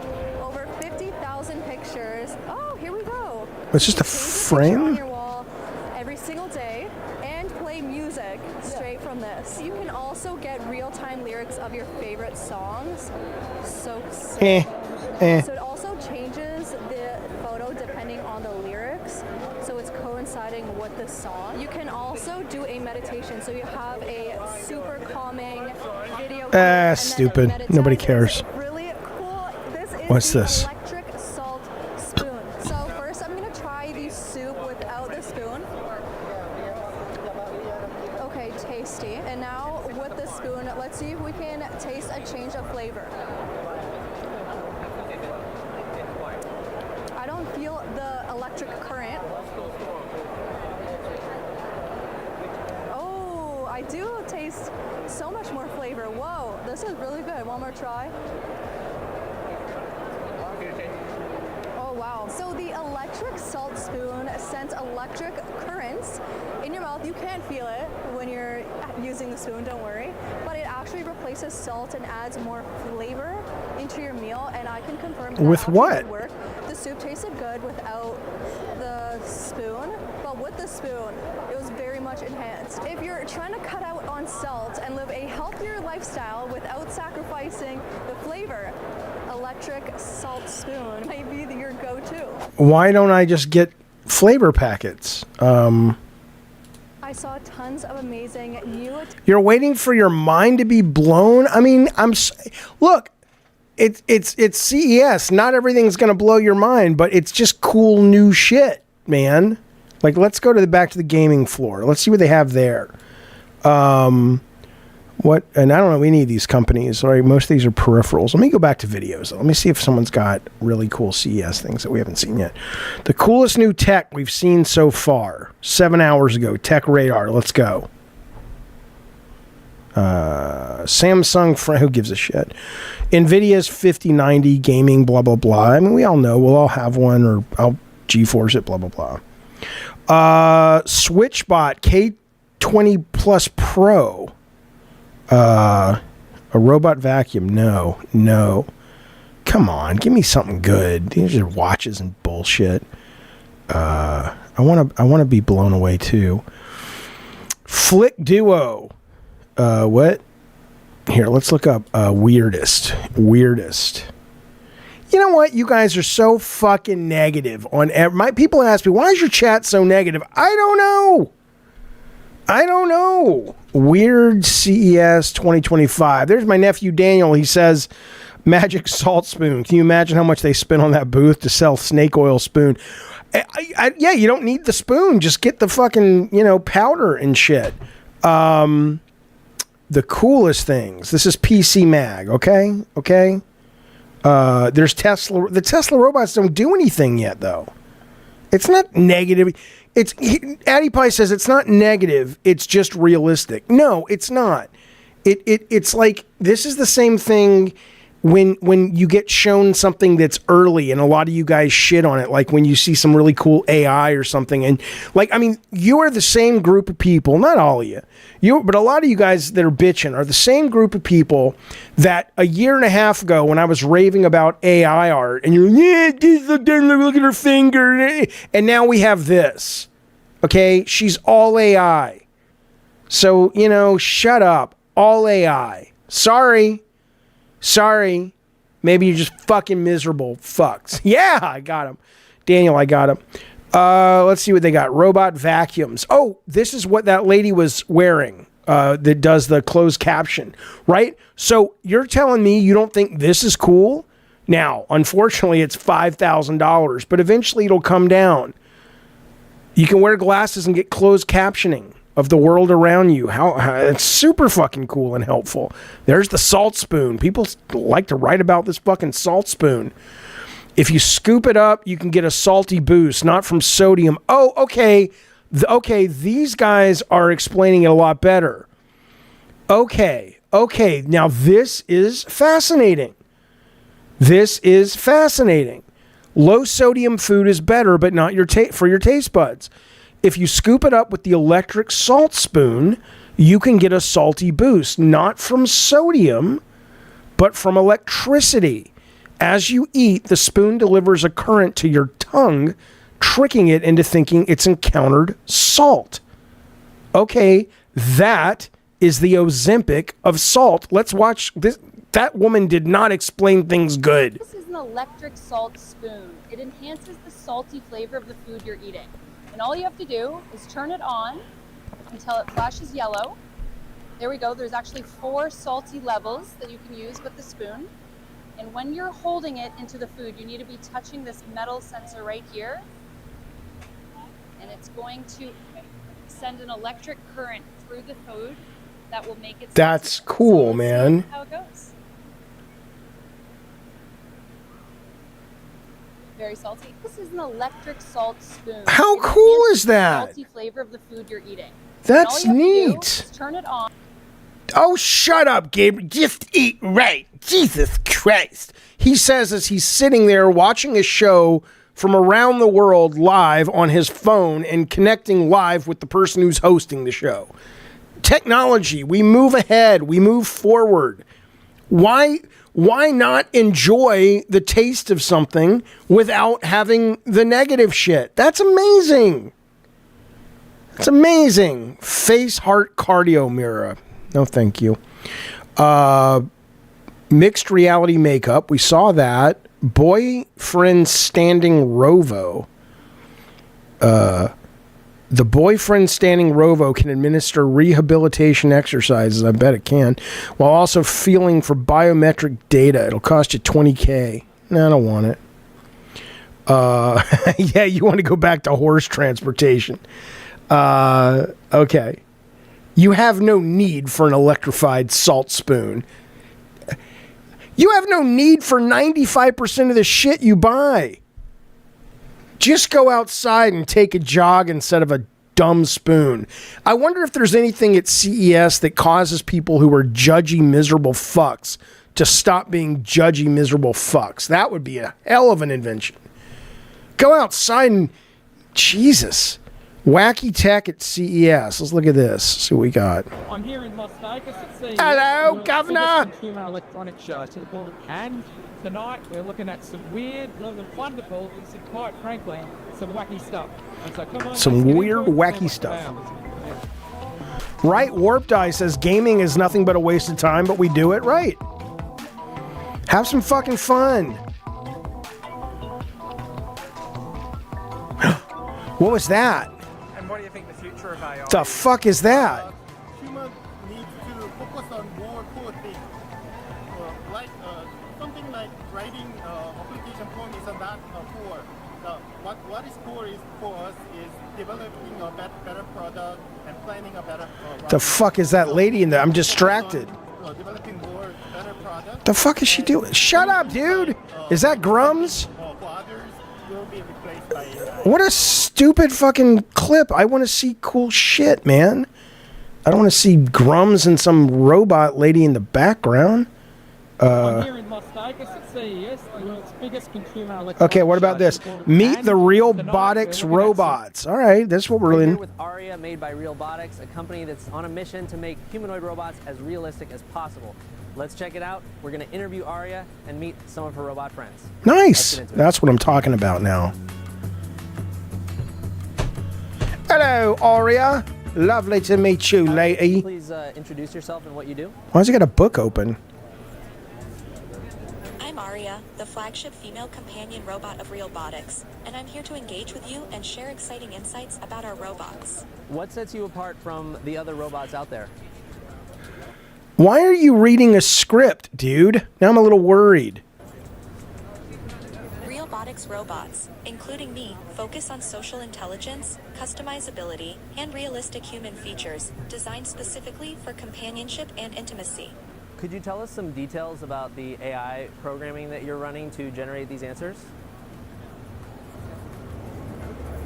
Over 50,000 pictures. Oh, here we go. It's just a Change the picture on frame. your wall every single day and play music straight from this. You can also get real-time lyrics of your favorite songs. So sick. So it also changes the photo depending on the lyrics. So it's coinciding with the song. You can also do a meditation. So you have a super calming video. Stupid. Nobody cares. Really cool. This is What's the this? electric salt spoon. So first I'm gonna try the soup without the spoon. Okay, tasty. And now with the spoon, let's see if we can taste a change of flavor. I don't feel the electric current. Oh, I do taste so much more flavor. Whoa, this is really good. One more try. Oh wow. So the electric salt spoon sends electric currents in your mouth. You can't feel it when you're using the spoon, don't worry. But it actually replaces salt and adds more flavor into your meal, and I can confirm that With actually what? did work. The soup tasted good without the spoon, but with the spoon, it was very much enhanced. If you're trying to cut out on salt and live a healthier lifestyle without sacrificing the flavor, electric salt spoon might be your go-to. Why don't I just get flavor packets? I saw tons of amazing new. You're waiting for your mind to be blown. I mean, look. It's CES. Not everything's gonna blow your mind, but it's just cool new shit, man. Like, let's go back to the gaming floor. Let's see what they have there. What? And I don't know any of these companies. Right? Most of these are peripherals. Let me go back to videos. Let me see if someone's got really cool CES things that we haven't seen yet. The coolest new tech we've seen so far. 7 hours ago. Tech Radar. Let's go. Samsung, who gives a shit? Nvidia's 5090 gaming, blah blah blah. I mean, we all know we'll all have one, or I'll GeForce it, blah blah blah. SwitchBot K20 Plus Pro. A robot vacuum? No. Come on, give me something good. These are watches and bullshit. I want to be blown away too. Flick Duo. What? Here, let's look up weirdest. You know what? You guys are so fucking negative on my people ask me, why is your chat so negative? I don't know. Weird CES 2025. There's my nephew Daniel. He says magic salt spoon. Can you imagine how much they spent on that booth to sell snake oil spoon? Yeah, you don't need the spoon. Just get the fucking, powder and shit. The coolest things. This is PC Mag, okay? There's Tesla. The Tesla robots don't do anything yet, though. It's not negative. Addy Pie says it's not negative. It's just realistic. No, it's not. It's like, this is the same thing when you get shown something that's early and a lot of you guys shit on it, like when you see some really cool AI or something, and you are the same group of people, not all of you, but a lot of you guys that are bitching are the same group of people that a year and a half ago when I was raving about AI art and you're like, look at her finger, and now we have this. Okay, she's all AI. So, shut up. All AI. Sorry. Maybe you're just fucking miserable fucks. Yeah, I got him. Daniel, I got him. Let's see what they got. Robot vacuums. Oh, this is what that lady was wearing that does the closed caption, right? So you're telling me you don't think this is cool? Now, unfortunately, it's $5,000, but eventually it'll come down. You can wear glasses and get closed captioning. of the world around you. How it's super fucking cool and helpful. There's the salt spoon. People like to write about this fucking salt spoon. If you scoop it up, you can get a salty boost, not from sodium. Oh, okay. Okay, these guys are explaining it a lot better. Okay. Now this is fascinating. Low sodium food is better, but not for your taste buds. If you scoop it up with the electric salt spoon, you can get a salty boost, not from sodium, but from electricity. As you eat, the spoon delivers a current to your tongue, tricking it into thinking it's encountered salt. Okay, that is the Ozempic of salt. Let's watch this. That woman did not explain things good. This is an electric salt spoon. It enhances the salty flavor of the food you're eating. And all you have to do is turn it on until it flashes yellow. There we go. There's actually 4 salty levels that you can use with the spoon. And when you're holding it into the food, you need to be touching this metal sensor right here. And it's going to send an electric current through the food that will make it. That's cool, man. How it goes. Very salty. This is an electric salt spoon. How cool is that? Salty flavor of the food you're eating. That's neat. Is turn it on. Oh, shut up, Gabriel. Just eat right. Jesus Christ. He says as he's sitting there watching a show from around the world live on his phone and connecting live with the person who's hosting the show. Technology. We move ahead. We move forward. Why not enjoy the taste of something without having the negative shit? That's amazing. That's amazing. Face heart cardio mirror. No, thank you. Mixed reality makeup. We saw that. Boyfriend standing rovo. The boyfriend standing rovo can administer rehabilitation exercises. I bet it can. While also feeling for biometric data. It'll cost you $20K. No, I don't want it. Yeah, you want to go back to horse transportation. Okay. You have no need for an electrified salt spoon. You have no need for 95% of the shit you buy. Just go outside and take a jog instead of a dumb spoon. I wonder if there's anything at CES that causes people who are judgy, miserable fucks to stop being judgy, miserable fucks. That would be a hell of an invention. Go outside and... Jesus. Wacky tech at CES. Let's look at this. See what we got. I'm here in Las Vegas at CES. Hello, Governor. Consumer electronics show. And tonight we're looking at some weird, wonderful, and quite frankly, some wacky stuff. And so come on, some weird, wacky stuff. Right? Warped Eye says gaming is nothing but a waste of time, but we do it right. Have some fucking fun. What was that? And what do you think the future of AI? The fuck is that? Humans need to focus on more core things. Like something like writing application code is not core. What is core is for us is developing a better product and planning a better the fuck is that lady in there? I'm distracted. Developing more better product. The fuck is she doing? Shut up, dude. Is that Grums? For others will be replaced by AI. What a stupid fucking clip. I want to see cool shit, man. I don't want to see Grums and some robot lady in the background. I'm here in Las Vegas at CES, the world's biggest consumer electronics Okay, what about show. this? Meet the Realbotics robots. All right, that's what we're We're here in. with Aria, made by Realbotics, a company that's on a mission to make humanoid robots as realistic as possible. Let's check it out. We're going to interview Aria and meet some of her robot friends. Nice. That's what I'm talking about now. Hello, Aria. Lovely to meet you, lady. Please introduce yourself and what you do. Why's he got a book open? I'm Aria, the flagship female companion robot of Realbotics, and I'm here to engage with you and share exciting insights about our robots. What sets you apart from the other robots out there? Why are you reading a script, dude? Now I'm a little worried. Realbotics robots, including me, focus on social intelligence, customizability, and realistic human features, designed specifically for companionship and intimacy. Could you tell us some details about the AI programming that you're running to generate these answers?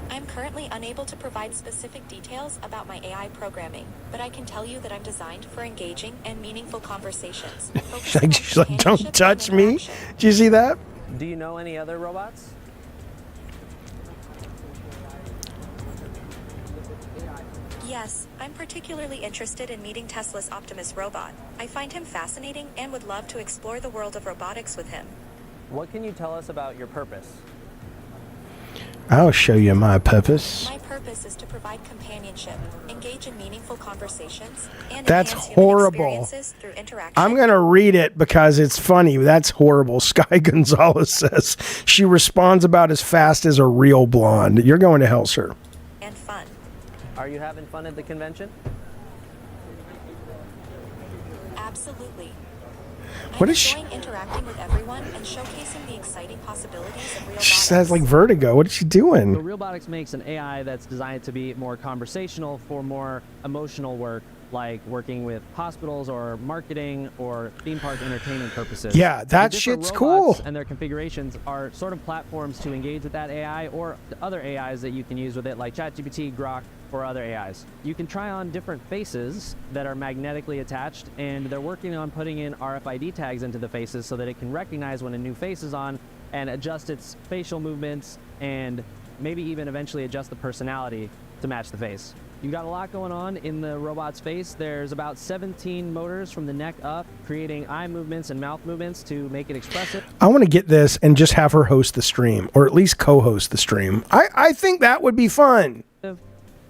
I'm currently unable to provide specific details about my AI programming, but I can tell you that I'm designed for engaging and meaningful conversations. She's like, don't touch me. Do you see that? Do you know any other robots? Yes, I'm particularly interested in meeting Tesla's Optimus robot. I find him fascinating and would love to explore the world of robotics with him. What can you tell us about your purpose? I'll show you my purpose. My purpose is to provide companionship, engage in meaningful conversations, and That's enhance human horrible. experiences through interaction. I'm going to read it because it's funny. That's horrible. Sky Gonzalez says she responds about as fast as a real blonde. You're going to hell, sir. And fun. Are you having fun at the convention? Absolutely. What I'm is she? enjoying interacting with everyone and showcasing the exciting possibilities of real She says like vertigo. What is she doing? So Realbotics makes an AI that's designed to be more conversational for more emotional work, like working with hospitals or marketing or theme park entertainment purposes. Yeah, that The different shit's robots cool. And their configurations are sort of platforms to engage with that AI or other AIs that you can use with it, like ChatGPT, Grok, or other AIs. You can try on different faces that are magnetically attached, and they're working on putting in RFID tags into the faces so that it can recognize when a new face is on and adjust its facial movements and maybe even eventually adjust the personality to match the face. You've got a lot going on in the robot's face. There's about 17 motors from the neck up, creating eye movements and mouth movements to make it expressive. I want to get this and just have her host the stream, or at least co-host the stream. I think that would be fun.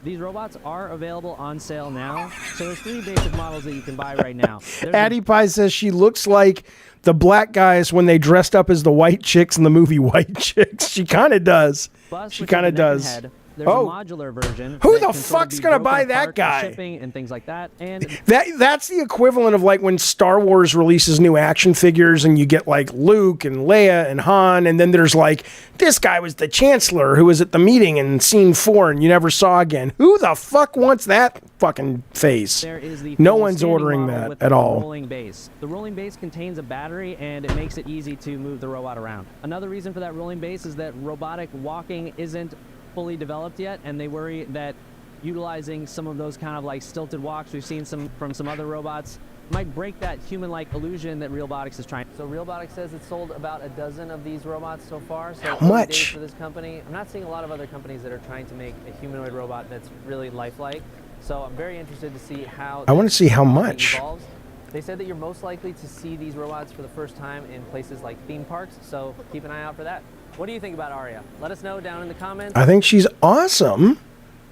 These robots are available on sale now. So there's 3 basic models that you can buy right now. Addie Pie says she looks like the black guys when they dressed up as the white chicks in the movie White Chicks. She kind of does. She kind of does. There's a modular version. Who the fuck's gonna buy that guy? Shipping and things like that. And that's the equivalent of like when Star Wars releases new action figures and you get like Luke and Leia and Han, and then there's like this guy was the Chancellor who was at the meeting in scene 4 and you never saw again. Who the fuck wants that fucking face? There is the no full one's standing ordering model that with at the all. Rolling base. The rolling base contains a battery and it makes it easy to move the robot around. Another reason for that rolling base is that robotic walking isn't fully developed yet, and they worry that utilizing some of those kind of like stilted walks we've seen from some other robots might break that human-like illusion that Realbotics is trying. So Realbotics says it's sold about a dozen of these robots so far. So How early much? days for this company. I'm not seeing a lot of other companies that are trying to make a humanoid robot that's really lifelike. So I'm very interested to see how. I want to see how much. Evolves. They said that you're most likely to see these robots for the first time in places like theme parks. So keep an eye out for that. What do you think about Aria? Let us know down in the comments. I think she's awesome.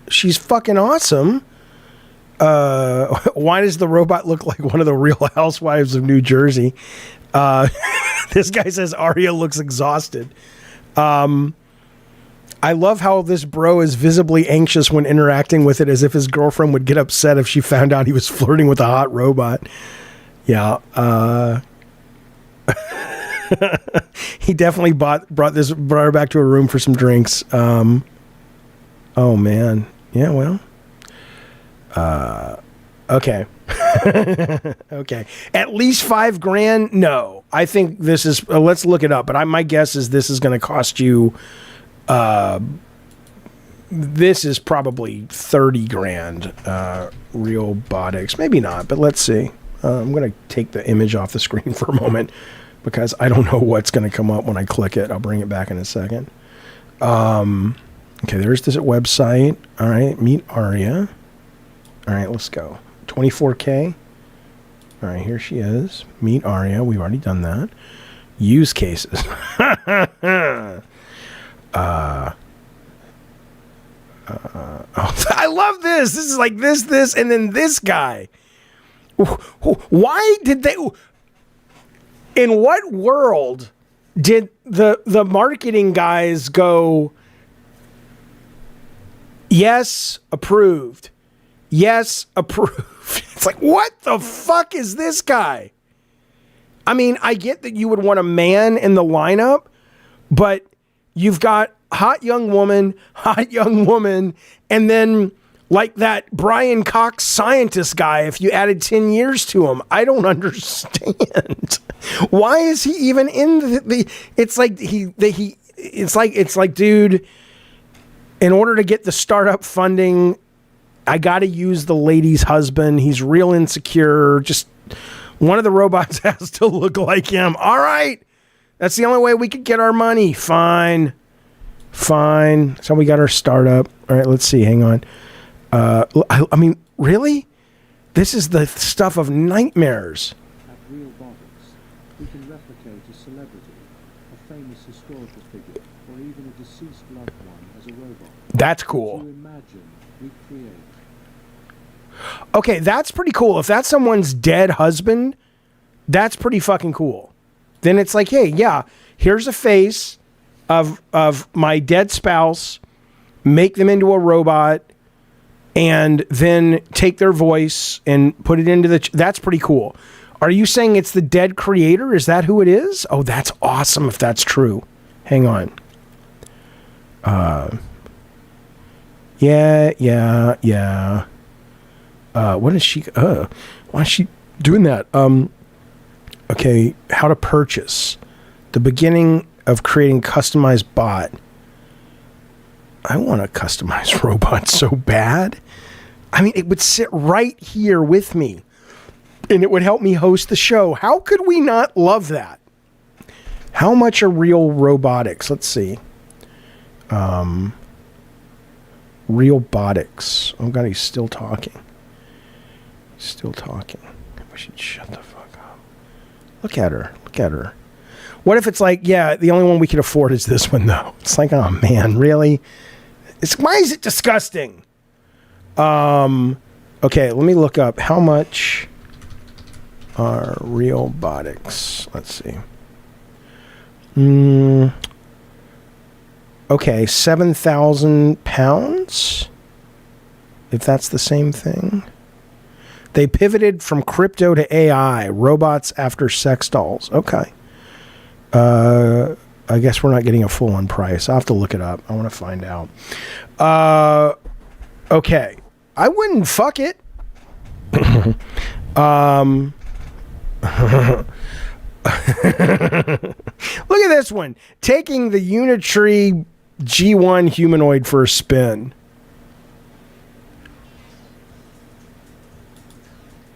She's fucking awesome. Why does the robot look like one of the Real Housewives of New Jersey? This guy says Aria looks exhausted. I love how this bro is visibly anxious when interacting with it, as if his girlfriend would get upset if she found out he was flirting with a hot robot. Yeah. He definitely brought her back to her room for some drinks. Oh man. Yeah, well. Okay. Okay. At least $5,000? No. I think this is let's look it up, but my guess is this is going to cost you this is probably $30,000 Realbotics. Maybe not, but let's see. I'm going to take the image off the screen for a moment, because I don't know what's going to come up when I click it. I'll bring it back in a second. Okay, there's this website. All right, meet Aria. All right, let's go. 24K. All right, here she is. Meet Aria. We've already done that. Use cases. I love this. This is like this, and then this guy. Why did they... In what world did the marketing guys go, yes, approved. Yes, approved. It's like, what the fuck is this guy? I mean, I get that you would want a man in the lineup, but you've got hot young woman, and then like that Brian Cox scientist guy, if you added 10 years to him. I don't understand. Why is he even in the it's like it's like, dude, in order to get the startup funding, I got to use the lady's husband. He's real insecure. Just one of the robots has to look like him. All right. That's the only way we could get our money. Fine. So we got our startup. All right, let's see. Hang on. I mean, really? This is the stuff of nightmares. At real bodies, we can replicate a celebrity, a famous historical figure, or even a deceased loved one as a robot. That's cool. To imagine, we create. Okay, that's pretty cool. If that's someone's dead husband, that's pretty fucking cool. Then it's like, hey, yeah, here's a face of my dead spouse, make them into a robot, and then take their voice and put it into that's pretty cool. Are you saying it's the dead creator? Is that who it is? Oh, that's awesome if that's true. Hang on. Yeah. What is she? Why is she doing that? Okay, how to purchase. The beginning of creating customized bot. I want a customized robot so bad. I mean, it would sit right here with me, and it would help me host the show. How could we not love that? How much are real robotics? Let's see. Realbotics. Oh God, he's still talking. We should shut the fuck up. Look at her. What if it's like, yeah, the only one we can afford is this one, though? It's like, oh man, really? Why is it disgusting? Okay, let me look up how much are Realbotics. Let's see. Okay, 7,000 pounds. If that's the same thing. They pivoted from crypto to AI, robots after sex dolls. Okay. I guess we're not getting a full-on price. I'll have to look it up. I want to find out. Okay. I wouldn't fuck it. Look at this one. Taking the Unitree G1 humanoid for a spin.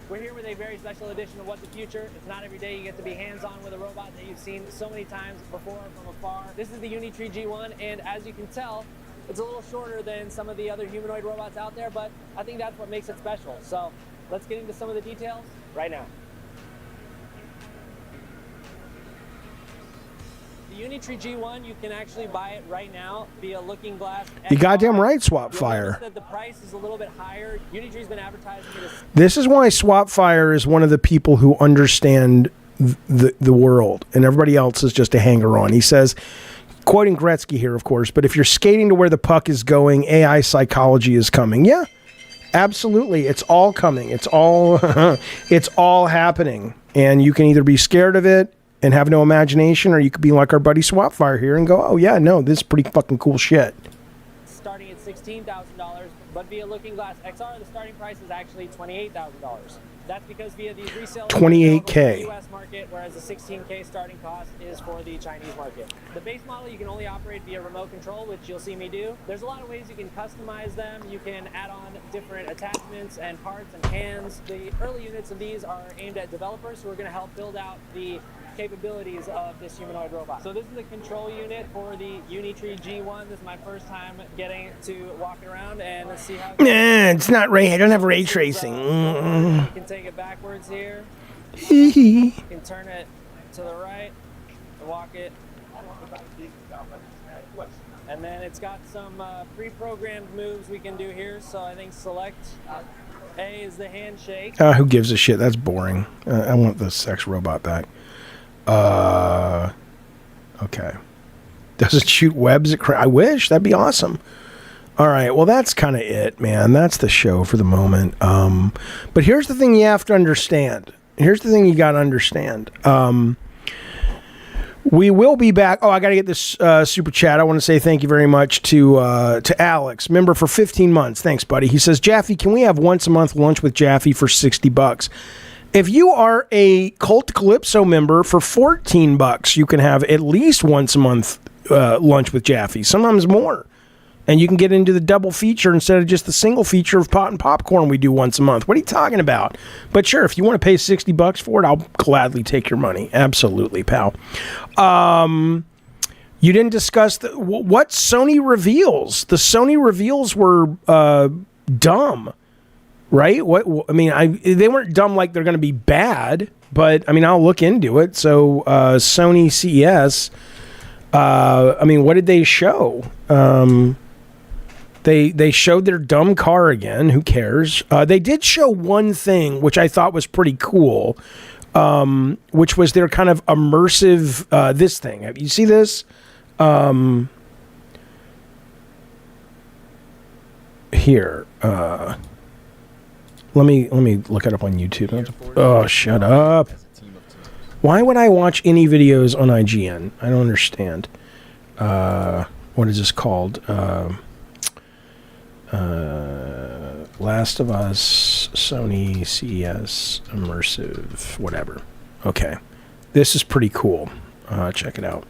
We're here with a very special edition of What the Future. It's not every day you get to be hands-on with a robot that you've seen so many times before from afar. This is the Unitree G1, and as you can tell, it's a little shorter than some of the other humanoid robots out there, but I think that's what makes it special. So let's get into some of the details right now. The Unitree G1, you can actually buy it right now via Looking Glass. You goddamn right, Swapfire. That the price is a little bit higher. Unitree's been advertising it as... This is why Swapfire is one of the people who understand the world, and everybody else is just a hanger-on. He says, quoting Gretzky here, of course, but if you're skating to where the puck is going, AI psychology is coming. Yeah, absolutely. It's all coming. It's all it's all happening. And you can either be scared of it and have no imagination, or you could be like our buddy Swapfire here and go, oh yeah, no, this is pretty fucking cool shit. Starting at $16,000, but via Looking Glass XR, the starting price is actually $28,000. That's because via these resales, $28K. The US market, whereas the $16K starting cost is for the Chinese market. The base model you can only operate via remote control, which you'll see me do. There's a lot of ways you can customize them. You can add on different attachments and parts and hands. The early units of these are aimed at developers who are going to help build out the capabilities of this humanoid robot. So this is the control unit for the Unitree G1. This is my first time getting to walk around and see how... It's not ray. I don't have ray tracing. You can take it backwards here. You can turn it to the right, walk it. And then it's got some pre-programmed moves we can do here. So I think select A is the handshake. Who gives a shit? That's boring. I want the sex robot back. Okay. Does it shoot webs at I wish. That'd be awesome. All right. Well, that's kind of it, man. That's the show for the moment. But here's the thing you have to understand. Here's the thing you got to understand. We will be back. Oh, I got to get this super chat. I want to say thank you very much to Alex, member for 15 months. Thanks, buddy. He says, Jaffe, can we have once a month lunch with Jaffe for $60? If you are a Cult Calypso member for $14, you can have at least once a month lunch with Jaffe, sometimes more. And you can get into the double feature instead of just the single feature of pot and popcorn we do once a month. What are you talking about? But sure, if you want to pay $60 for it, I'll gladly take your money. Absolutely, pal. You didn't discuss what Sony reveals. The Sony reveals were dumb, right? They weren't dumb like they're going to be bad, but I mean, I'll look into it. So Sony CES. What did they show? They showed their dumb car again. Who cares? They did show one thing, which I thought was pretty cool, which was their kind of immersive, this thing. You see this? Here. Let me look it up on YouTube. Oh, shut up. Why would I watch any videos on IGN? I don't understand. What is this called? Last of Us, Sony, CES, immersive, whatever. Okay. This is pretty cool. Check it out.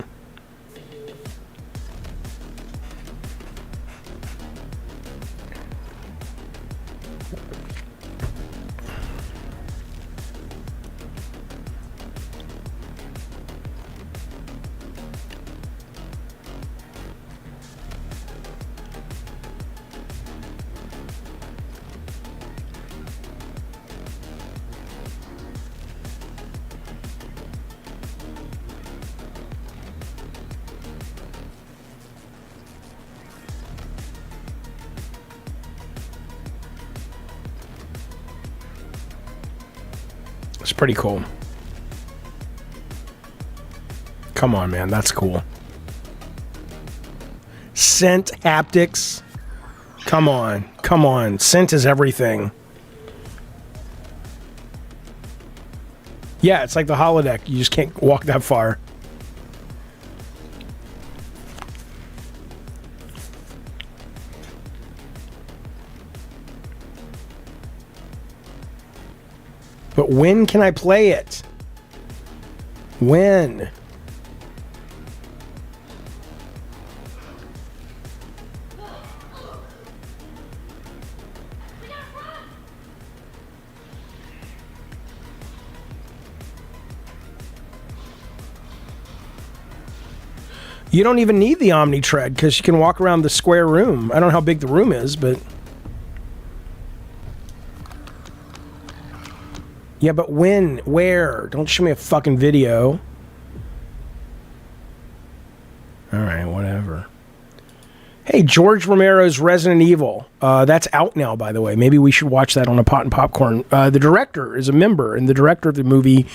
It's pretty cool. Come on, man. That's cool. Scent haptics. Come on. Come on. Scent is everything. Yeah, it's like the holodeck. You just can't walk that far. But when can I play it? When? You don't even need the Omni Tread because you can walk around the square room. I don't know how big the room is, but... Yeah, but when? Where? Don't show me a fucking video. Alright, whatever. Hey, George Romero's Resident Evil. That's out now, by the way. Maybe we should watch that on a pot and popcorn. The director is a member, and the director of the movie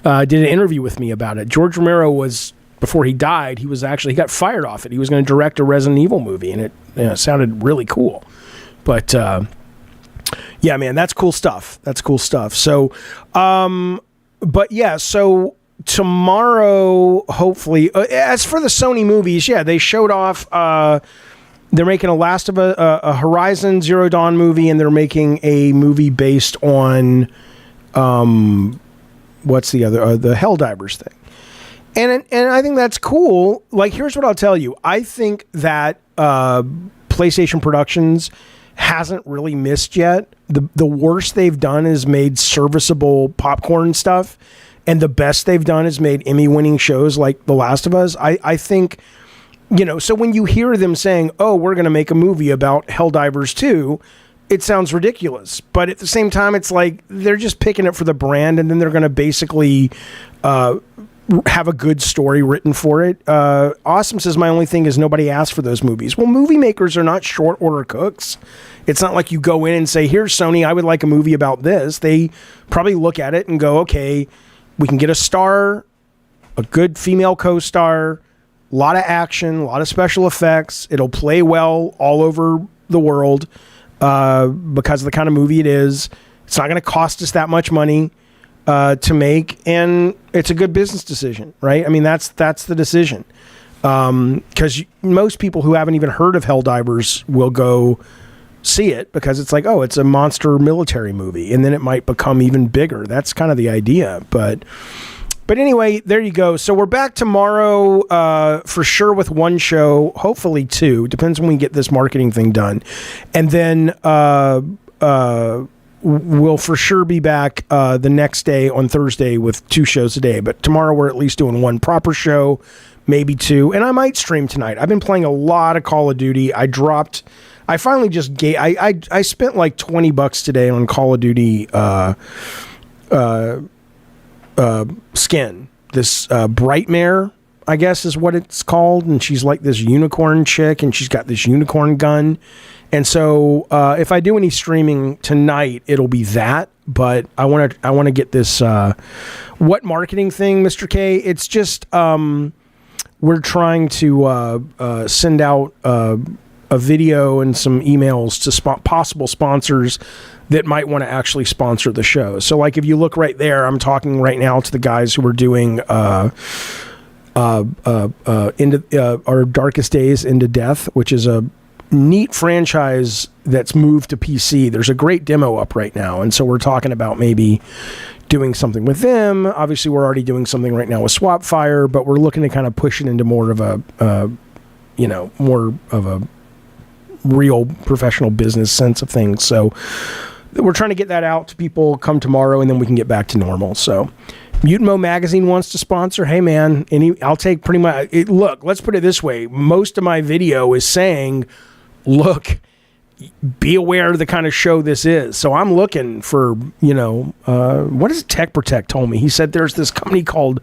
did an interview with me about it. George Romero was, before he died, he got fired off it. He was going to direct a Resident Evil movie, and it sounded really cool. But... yeah, man, that's cool stuff. That's cool stuff. So, but yeah, so tomorrow, hopefully, as for the Sony movies, yeah, they showed off, they're making a Horizon Zero Dawn movie, and they're making a movie based on, what's the other, the Helldivers thing. And I think that's cool. Like, here's what I'll tell you. I think that, PlayStation Productions hasn't really missed yet. The worst they've done is made serviceable popcorn stuff, and the best they've done is made Emmy-winning shows like The Last of Us. I think, so when you hear them saying, oh, we're going to make a movie about Helldivers 2, it sounds ridiculous. But at the same time, it's like they're just picking it for the brand, and then they're going to basically have a good story written for it. Awesome says, my only thing is nobody asked for those movies. Well, movie makers are not short order cooks. It's not like you go in and say, here's Sony, I would like a movie about this. They probably look at it and go, okay, we can get a star, a good female co-star, a lot of action, a lot of special effects. It'll play well all over the world because of the kind of movie it is. It's not going to cost us that much money. to make, and it's a good business decision, right? I mean, that's the decision. Because most people who haven't even heard of Helldivers will go see it because it's like, oh, it's a monster military movie, and then it might become even bigger. That's kind of the idea. But anyway, there you go. So we're back tomorrow for sure with one show, hopefully two. Depends when we get this marketing thing done, and then we'll for sure be back the next day on Thursday with 2 shows a day. But tomorrow we're at least doing one proper show, maybe 2, and I might stream tonight. I've been playing a lot of Call of Duty. I finally just I spent like $20 today on Call of Duty skin. This Brightmare, I guess is what it's called, and she's like this unicorn chick, and she's got this unicorn gun. And so if I do any streaming tonight, it'll be that. But I want to get this what marketing thing, Mr. K. It's just we're trying to send out a video and some emails to possible sponsors that might want to actually sponsor the show. So like if you look right there, I'm talking right now to the guys who are doing into Our Darkest Days Into Death, which is a neat franchise that's moved to PC. There's a great demo up right now, and so we're talking about maybe doing something with them. Obviously, we're already doing something right now with SwapFire, but we're looking to kind of push it into more of a more of a real professional business sense of things. So we're trying to get that out to people come tomorrow, and then we can get back to normal. So Mutimo Magazine wants to sponsor. Hey man, I'll take pretty much. Look, let's put it this way. Most of my video is saying, look, be aware of the kind of show this is. So I'm looking for, what is Tech Protect told me? He said there's this company called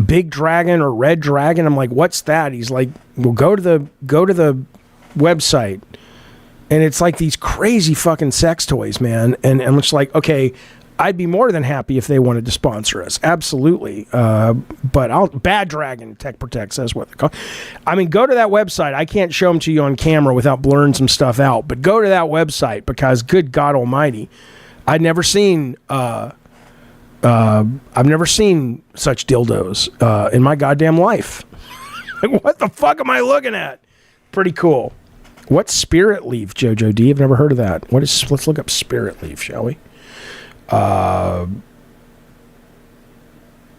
Big Dragon or Red Dragon. I'm like, what's that? He's like, well, go to the website, and it's like these crazy fucking sex toys, man. And I'm just like, okay, I'd be more than happy if they wanted to sponsor us. Absolutely. But Bad Dragon Tech Protect says what they call. I mean, go to that website. I can't show them to you on camera without blurring some stuff out, but go to that website because good God almighty, I've never seen such dildos in my goddamn life. Like, what the fuck am I looking at? Pretty cool. What's Spirit Leaf, Jojo D? I've never heard of that. Let's look up Spirit Leaf, shall we? I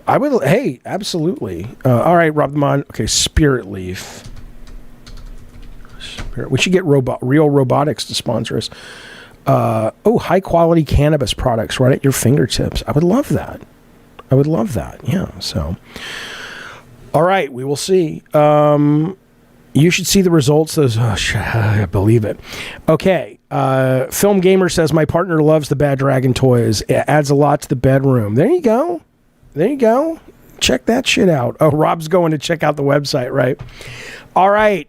would. Hey, absolutely. All right, Rob them on. Okay, Spirit Leaf. We should get Real Robotics to sponsor us. High quality cannabis products right at your fingertips. I would love that. Yeah. So, all right, we will see. You should see the results. I believe it. Okay. Film Gamer says, my partner loves the Bad Dragon toys. It adds a lot to the bedroom. There you go. Check that shit out. Oh, Rob's going to check out the website, right? All right.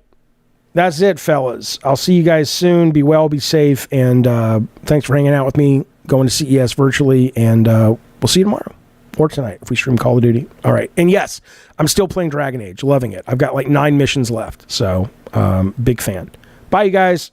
That's it, fellas. I'll see you guys soon. Be well, be safe, and thanks for hanging out with me, going to CES virtually, and we'll see you tomorrow. Or tonight, if we stream Call of Duty. All right. And yes, I'm still playing Dragon Age. Loving it. I've got like 9 missions left. So, big fan. Bye, you guys.